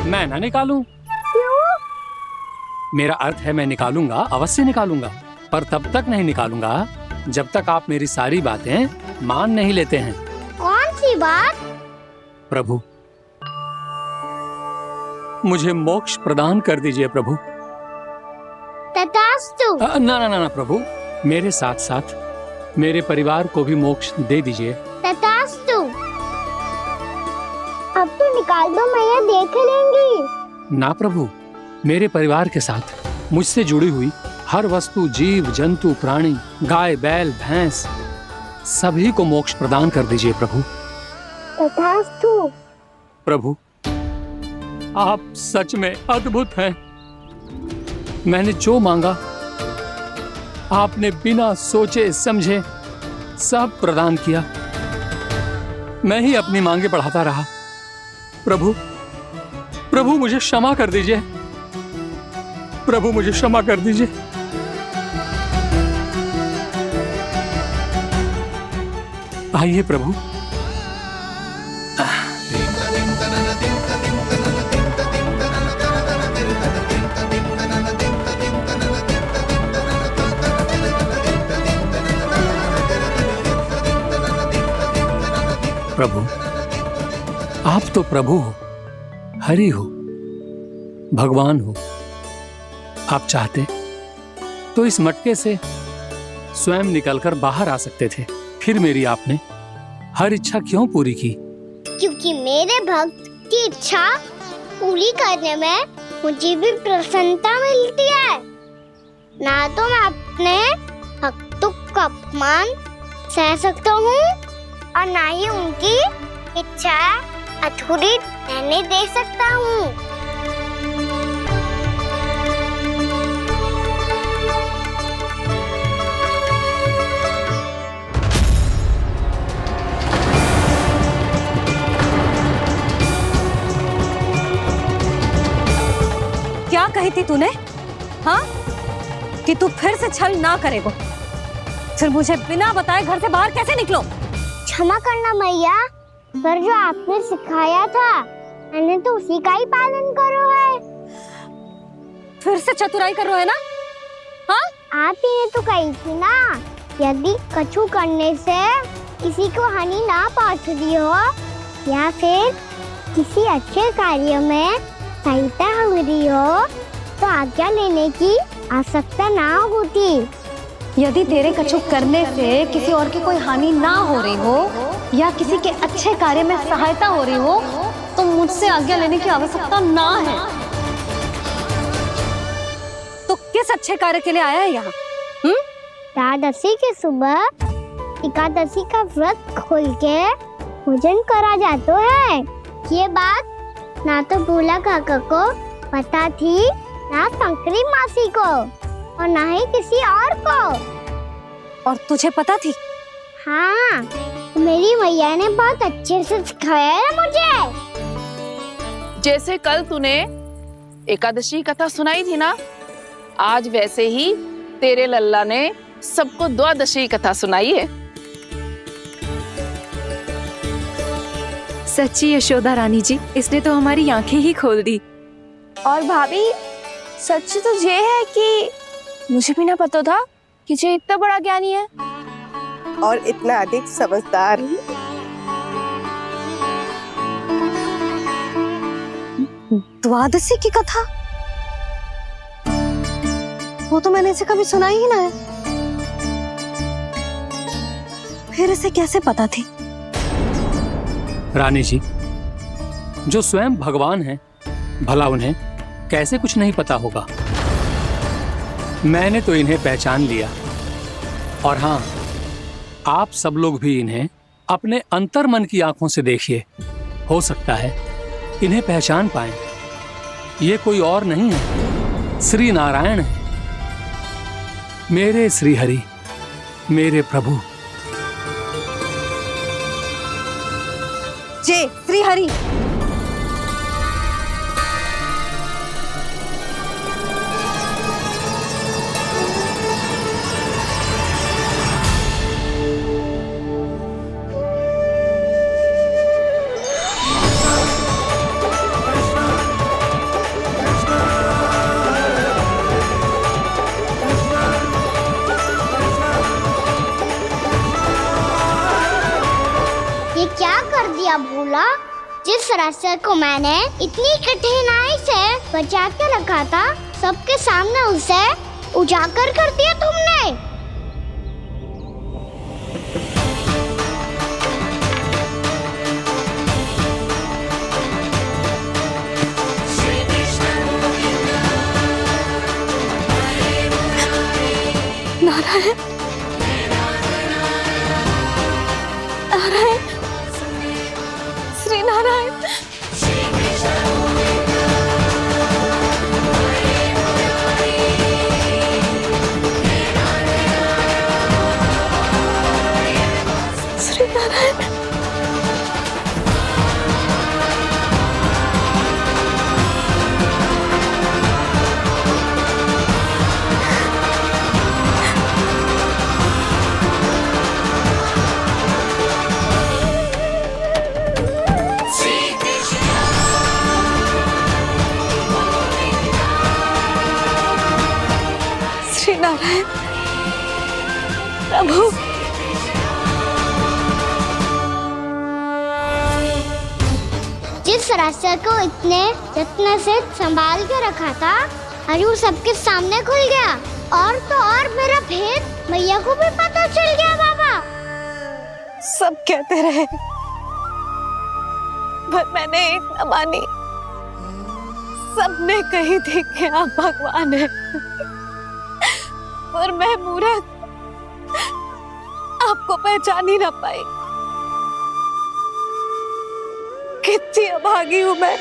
मैं ना निकालूं? क्यों? मेरा अर्थ है मैं निकालूंगा, अवश्य निकालूंगा, पर तब तक नहीं निकालूंगा जब तक आप मेरी सारी बातें मान नहीं लेते हैं। कौन सी बात? प्रभु मुझे मोक्ष प्रदान कर दीजिए प्रभु। तथास्तु। ना ना ना ना प्रभु, मेरे साथ साथ मेरे परिवार को भी मोक्ष दे दीजिए। तथास्तु। अब तो निकाल दो, मैया देख लेंगी। ना प्रभु, मेरे परिवार के साथ मुझसे जुड़ी हुई हर वस्तु, जीव जंतु, प्राणी, गाय बैल भैंस, सभी को मोक्ष प्रदान कर दीजिए प्रभु। तथास्तु। प्रभु आप सच में अद्भुत हैं। मैंने जो मांगा आपने बिना सोचे समझे सब प्रदान किया। मैं ही अपनी मांगे बढ़ाता रहा। प्रभु प्रभु मुझे क्षमा कर दीजिए, प्रभु मुझे क्षमा कर दीजिए। आइए प्रभु। प्रभु आप तो प्रभु हो, हरि हो, भगवान हो। आप चाहते तो इस मटके से स्वयं निकलकर बाहर आ सकते थे, फिर मेरी आपने हर इच्छा क्यों पूरी की? क्योंकि मेरे भक्त की इच्छा पूरी करने में मुझे भी प्रसन्नता मिलती है। ना तो मैं अपने भक्तों का अपमान सह सकता हूँ और ना ही उनकी इच्छा अधूरी रहने दे सकता हूँ। क्या कही थी तूने? हाँ, कि तू फिर से छल ना करेगा। फिर मुझे बिना बताए घर से बाहर कैसे निकलो? क्षमा करना मैया, पर जो आपने सिखाया था मैंने तो उसी का ही पालन करो है। फिर से चतुराई कर रहे हो है ना? हाँ? आप ही ने तो कही थी ना, यदि कछु करने से किसी को हानि ना पहुंचती हो या फिर किसी अच्छे कार्य में सहायता हो रही हो तो आज्ञा लेने की आवश्यकता ना होती। यदि तेरे कछु करने से किसी और की कोई हानि ना हो रही हो या किसी के अच्छे कार्य में सहायता हो रही हो तो मुझसे आज्ञा लेने की आवश्यकता ना है। तो किस अच्छे कार्य के लिए आया है यहाँ? एकादशी की सुबह एकादशी का व्रत खोल के भोजन करा जाता है। ये बात ना तो भोला काका को पता थी, ना शंकरी मासी को और ना ही किसी और को। और तुझे पता थी? हाँ, मेरी मैया ने बहुत अच्छे से सिखाया है मुझे। जैसे कल तूने एकादशी कथा सुनाई थी ना, आज वैसे ही तेरे लल्ला ने सबको द्वादशी कथा सुनाई है। सच्ची यशोदा रानी जी, इसने तो हमारी आंखें ही खोल दी। और भाभी सच तो ये है कि मुझे भी ना पता था कि ये इतना बड़ा ज्ञानी है और इतना अधिक समझदार। द्वादशी की कथा? वो तो मैंने इसे कभी सुना ही ना है। फिर इसे कैसे पता थी? रानी जी, जो स्वयं भगवान हैं, भला उन्हें कैसे कुछ नहीं पता होगा? मैंने तो इन्हें पहचान लिया। और हाँ, आप सब लोग भी इन्हें अपने अंतर मन की आंखों से देखिए, हो सकता है इन्हें पहचान पाएं। ये कोई और नहीं है, श्री नारायण है, मेरे श्री हरि, मेरे प्रभु। जय श्री हरि। ये क्या कर दिया भोला? जिस रास्ते को मैंने इतनी कठिनाई से बचा के रखा था, सबके सामने उसे उजागर कर दिया तुमने। नारायण, नारायण, श्री नारायण। श्री नारायण। श्री नारायण प्रभु। जिस रास्ते को इतने यत्न से संभाल के रखा था, आज वो सबके सामने खुल गया। और तो और मेरा भेद मैया को भी पता चल गया बाबा। सब कहते रहे, पर मैंने एक न मानी। सबने कही थी कि आप भगवान हैं, पर मैं मूर्ख आपको पहचान ही ना पाई। कितनी अभागी हूं मैं।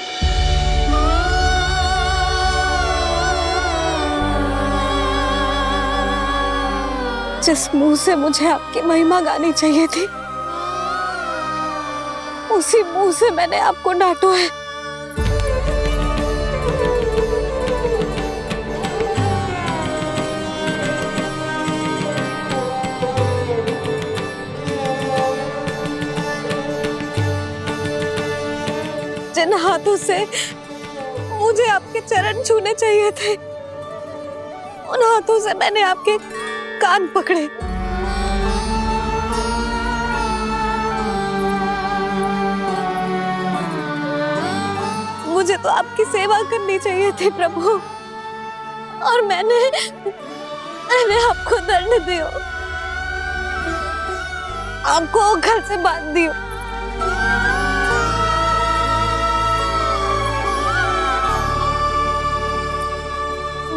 जिस मुंह से मुझे आपकी महिमा गानी चाहिए थी, उसी मुंह से मैंने आपको डांटा है। जिन हाथों से मुझे आपके चरण छूने चाहिए थे, उन हाथों से मैंने आपके कान पकड़े। मुझे तो आपकी सेवा करनी चाहिए थी प्रभु, और मैंने आपको दंड दिया, आपको घर से बांध दिया।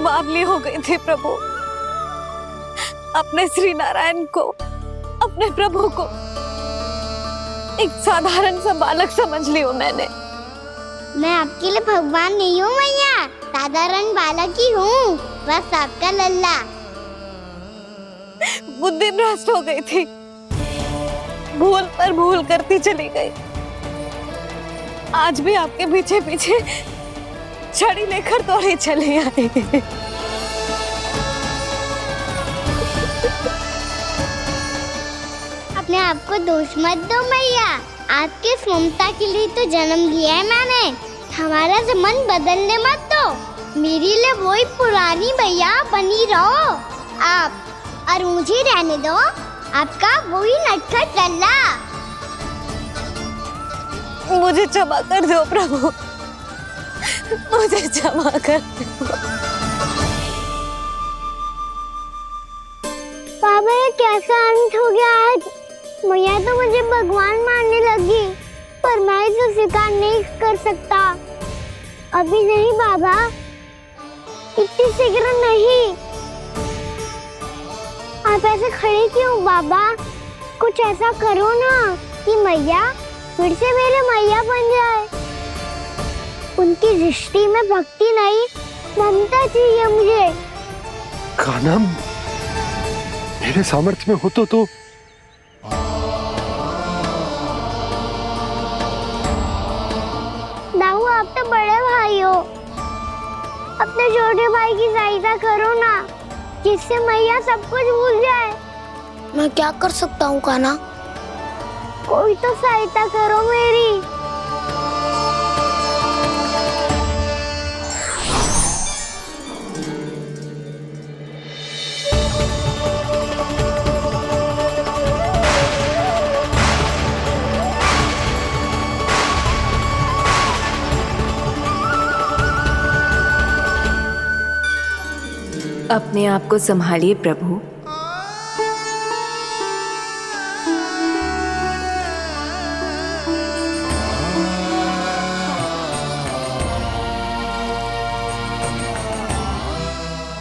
बावली हो गई थी प्रभु। अपने श्री नारायण को, अपने प्रभु को एक साधारण सा बालक समझ लिया मैंने। मैं आपके लिए भगवान नहीं हूँ मैया, साधारण बालक ही हूँ, बस आपका लल्ला। बुद्धि भ्रष्ट हो गई थी, भूल पर भूल करती चली गई। आज भी आपके पीछे पीछे छड़ी लेकर दौड़ी चली आई। अपने आप को दोष मत दो मैया, आपके ममता के लिए तो जन्म लिया है मैंने। हमारा से मन बदलने मत दो, मेरे लिए वही पुरानी मैया बनी रहो आप, और मुझे रहने दो आपका वही नटखट लल्ला। मुझे क्षमा कर दो प्रभु, मुझे क्षमा कर दो। बाबा ये कैसा अंत हो गया आज? मैया तो मुझे भगवान मानने लगी, पर मैं इसे स्वीकार नहीं कर सकता। अभी नहीं बाबा, इतनी शीघ्र नहीं। आप ऐसे खड़े क्यों बाबा? कुछ ऐसा करो ना कि मैया फिर से मेरे मैया बन जाए। उनकी दृष्टि में भक्ति नहीं, ममता चाहिए मुझे। कान्हा, मेरे सामर्थ्य में हो तो दाऊ, आप तो बड़े भाई हो, अपने छोटे भाई की सहायता करो ना, जिससे मैया सब कुछ भूल जाए। मैं क्या कर सकता हूँ कान्हा? कोई तो सहायता करो मेरी। अपने आप को संभालिए प्रभु।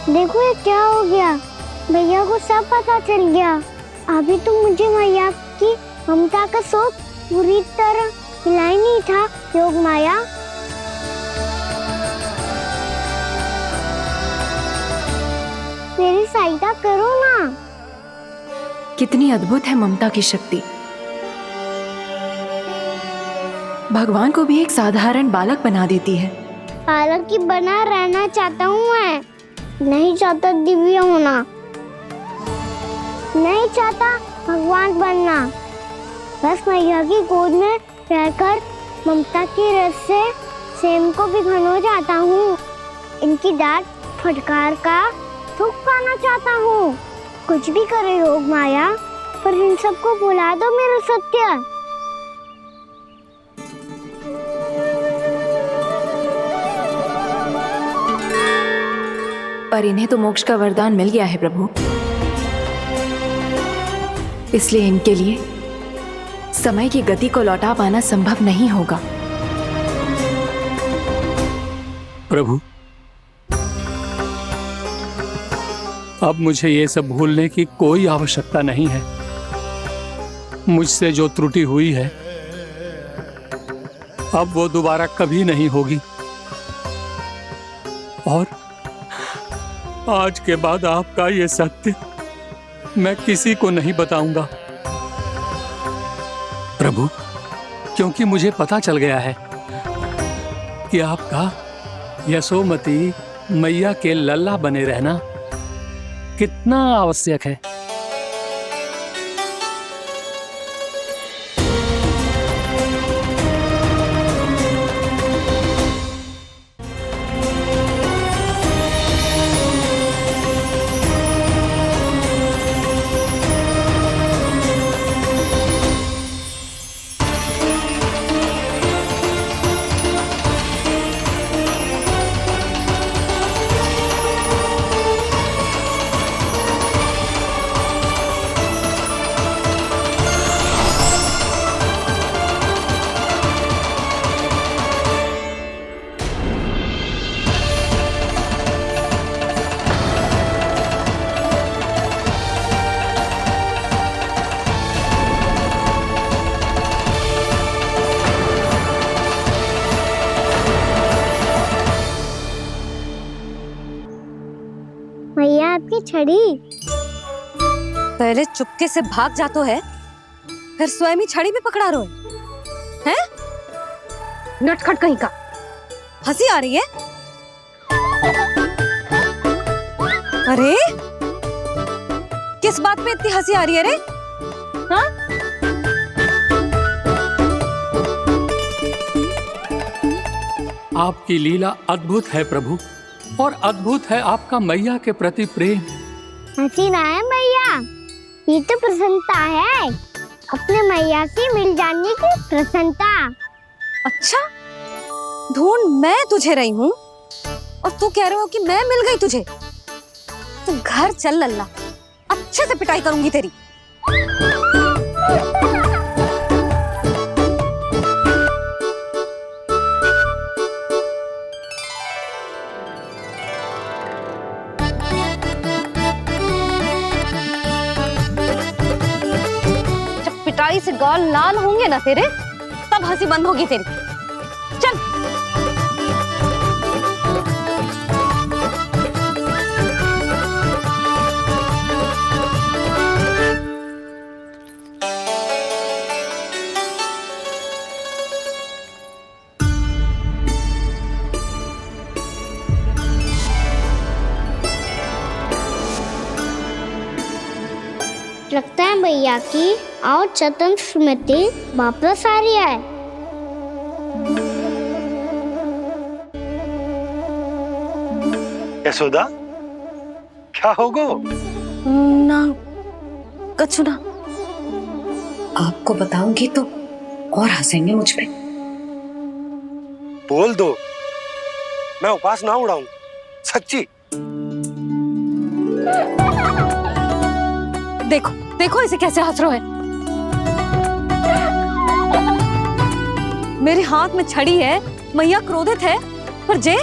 देखो ये क्या हो गया, भैया को सब पता चल गया। अभी तो मुझे मैया की ममता का शौक पूरी तरह मिला ही नहीं था। योग माया, मेरी सहायता करो ना। कितनी अद्भुत है ममता की शक्ति। भगवान को भी एक साधारण बालक बना देती है। बालक की बना रहना चाहता हूँ मैं, नहीं चाहता दिव्य होना, नहीं चाहता भगवान बनना। बस मैया की गोद में रहकर ममता की रस से सेम को भी घनो चाहता हूँ। इनकी डांट फटकार का दुख पाना चाहता हूँ। कुछ भी करे योग माया, पर इन सबको भुला दो मेरा सत्य। पर इन्हें तो मोक्ष का वरदान मिल गया है प्रभु, इसलिए इनके लिए समय की गति को लौटा पाना संभव नहीं होगा। प्रभु, अब मुझे ये सब भूलने की कोई आवश्यकता नहीं है। मुझसे जो त्रुटि हुई है अब वो दोबारा कभी नहीं होगी, और आज के बाद आपका ये सत्य मैं किसी को नहीं बताऊंगा प्रभु, क्योंकि मुझे पता चल गया है कि आपका यशोमती मैया के लल्ला बने रहना कितना आवश्यक है। मैया आपकी छड़ी। पहले चुपके से भाग जातो है, फिर स्वयं ही छड़ी भी पकड़ा रोए हैं? नटखट कहीं का। हंसी आ रही है? अरे किस बात पे इतनी हंसी आ रही है रे? हाँ? आपकी लीला अद्भुत है प्रभु, और अद्भुत है आपका मैया के प्रति प्रेम। हंसी ना है मैया, ये तो प्रसन्नता है, अपने मैया से मिल जाने की प्रसन्नता। अच्छा, ढूंढ मैं तुझे रही हूँ और तू कह रहे हो कि मैं मिल गई तुझे? तू घर चल लल्ला, अच्छे से पिटाई करूंगी तेरी। पिटाई से गाल लाल होंगे ना तेरे, तब हंसी बंद होगी तेरी। चल। है मैया की और चतन स्मृति वापस आ रही है। यशोदा, क्या होगो? ना कछु ना। आपको बताऊंगी तो और हंसेंगे मुझ पे। बोल दो, मैं उपवास ना उड़ाऊं, सच्ची। देखो देखो इसे कैसे हंस रहा है। मेरे हाथ में छड़ी है, मैया क्रोधित है, पर जे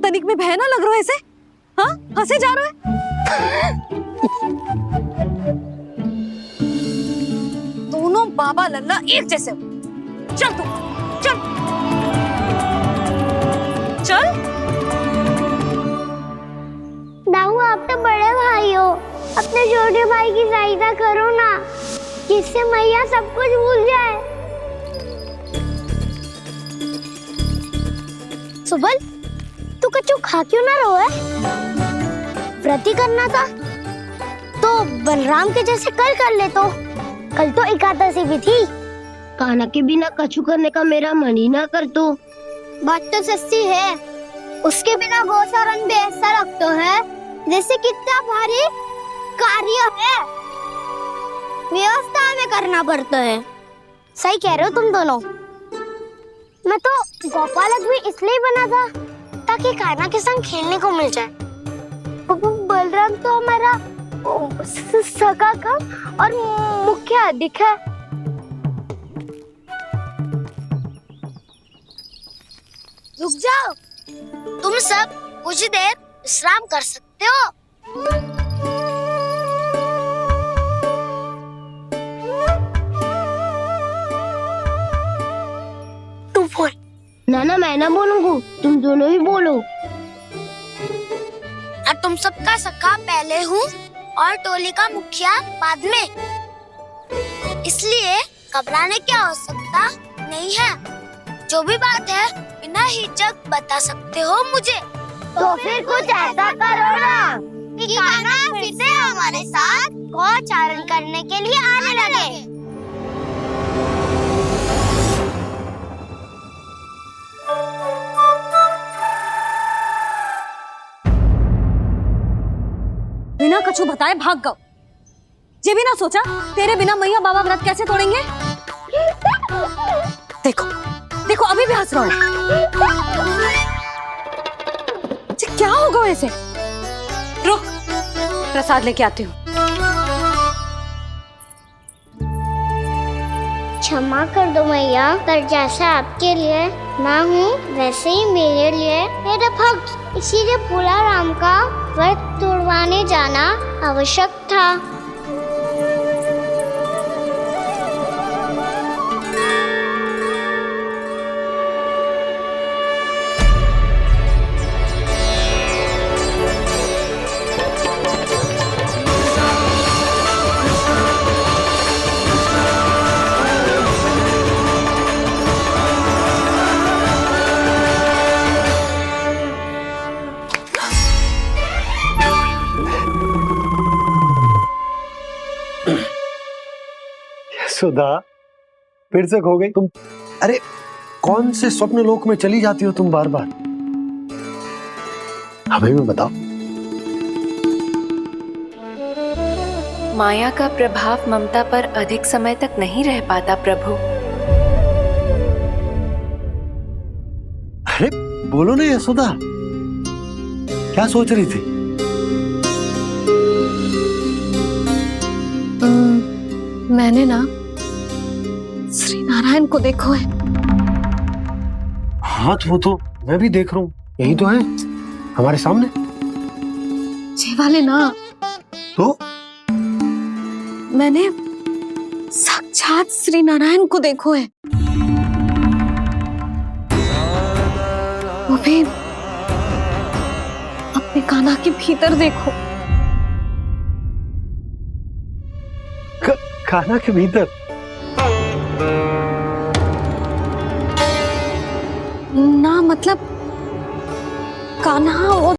तनिक में बहना लग रहा है इसे। हाँ, हंसे जा रहा है। दोनों बाबा लल्ला एक जैसे हो। चल तू, चल चल। दाऊ, आप तो बड़े भाई हो, अपने छोटे भाई की सहायता करो ना, जिससे मैया सब कुछ भूल जाए। सुबल, तू कछु खा क्यों ना रहो है? व्रत ही करना था तो बलराम के जैसे कल कर ले। तो कल तो एकादशी भी थी। कान्हा के बिना कछु करने का मेरा मन ही ना कर। तो बात तो सच्ची है, उसके बिना गोचारण भी ऐसा लगता है जैसे कितना भारी कार्य है, व्यवस्था में करना पड़ता है। सही कह रहे हो तुम दोनों। मैं तो गोपालक भी इसलिए बना था ताकि कान्हा के संग खेलने को मिल जाए। बलराम तो हमारा सगा काम और मुख्य अधिक है। रुक जाओ, तुम सब कुछ देर विश्राम कर सकते हो। तू बोल। ना मैं ना बोलूंगा, तुम दोनों ही बोलो। और तुम सबका सखा पहले हूँ और टोली का मुखिया बाद में, इसलिए घबराने की आवश्यकता नहीं है। जो भी बात है बिना हिचक बता सकते हो मुझे। तो फिर कुछ ऐसा करो ना कि कान्हा फिर से हमारे साथ गोचारण करने के लिए आने लगे। बिना कछु बताए भाग गओ। ये भी ना सोचा तेरे बिना मैया बाबा व्रत कैसे तोड़ेंगे। देखो देखो अभी भी हंस रहा है। क्या होगा वैसे? रुक, प्रसाद लेके आती हूँ। क्षमा कर दो मैया, पर जैसा आपके लिए ना हूँ वैसे ही मेरे लिए मेरे भक्त, इसीलिए भोला राम का व्रत तोड़वाने जाना आवश्यक था। सुधा, फिर से खो गई तुम। अरे कौन से स्वप्न लोक में चली जाती हो तुम बार बार? हमें भी बताओ। माया का प्रभाव ममता पर अधिक समय तक नहीं रह पाता प्रभु। अरे बोलो ना यशोदा, क्या सोच रही थी? मैंने ना श्री नारायण को देखो है। हाँ तो वो तो मैं भी देख रहा हूँ, यही तो है हमारे सामने। ये वाले ना तो मैंने साक्षात श्री नारायण को देखो है, वो भी अपने कान्हा के भीतर देखो। कान्हा के भीतर? ना मतलब कान्हा वो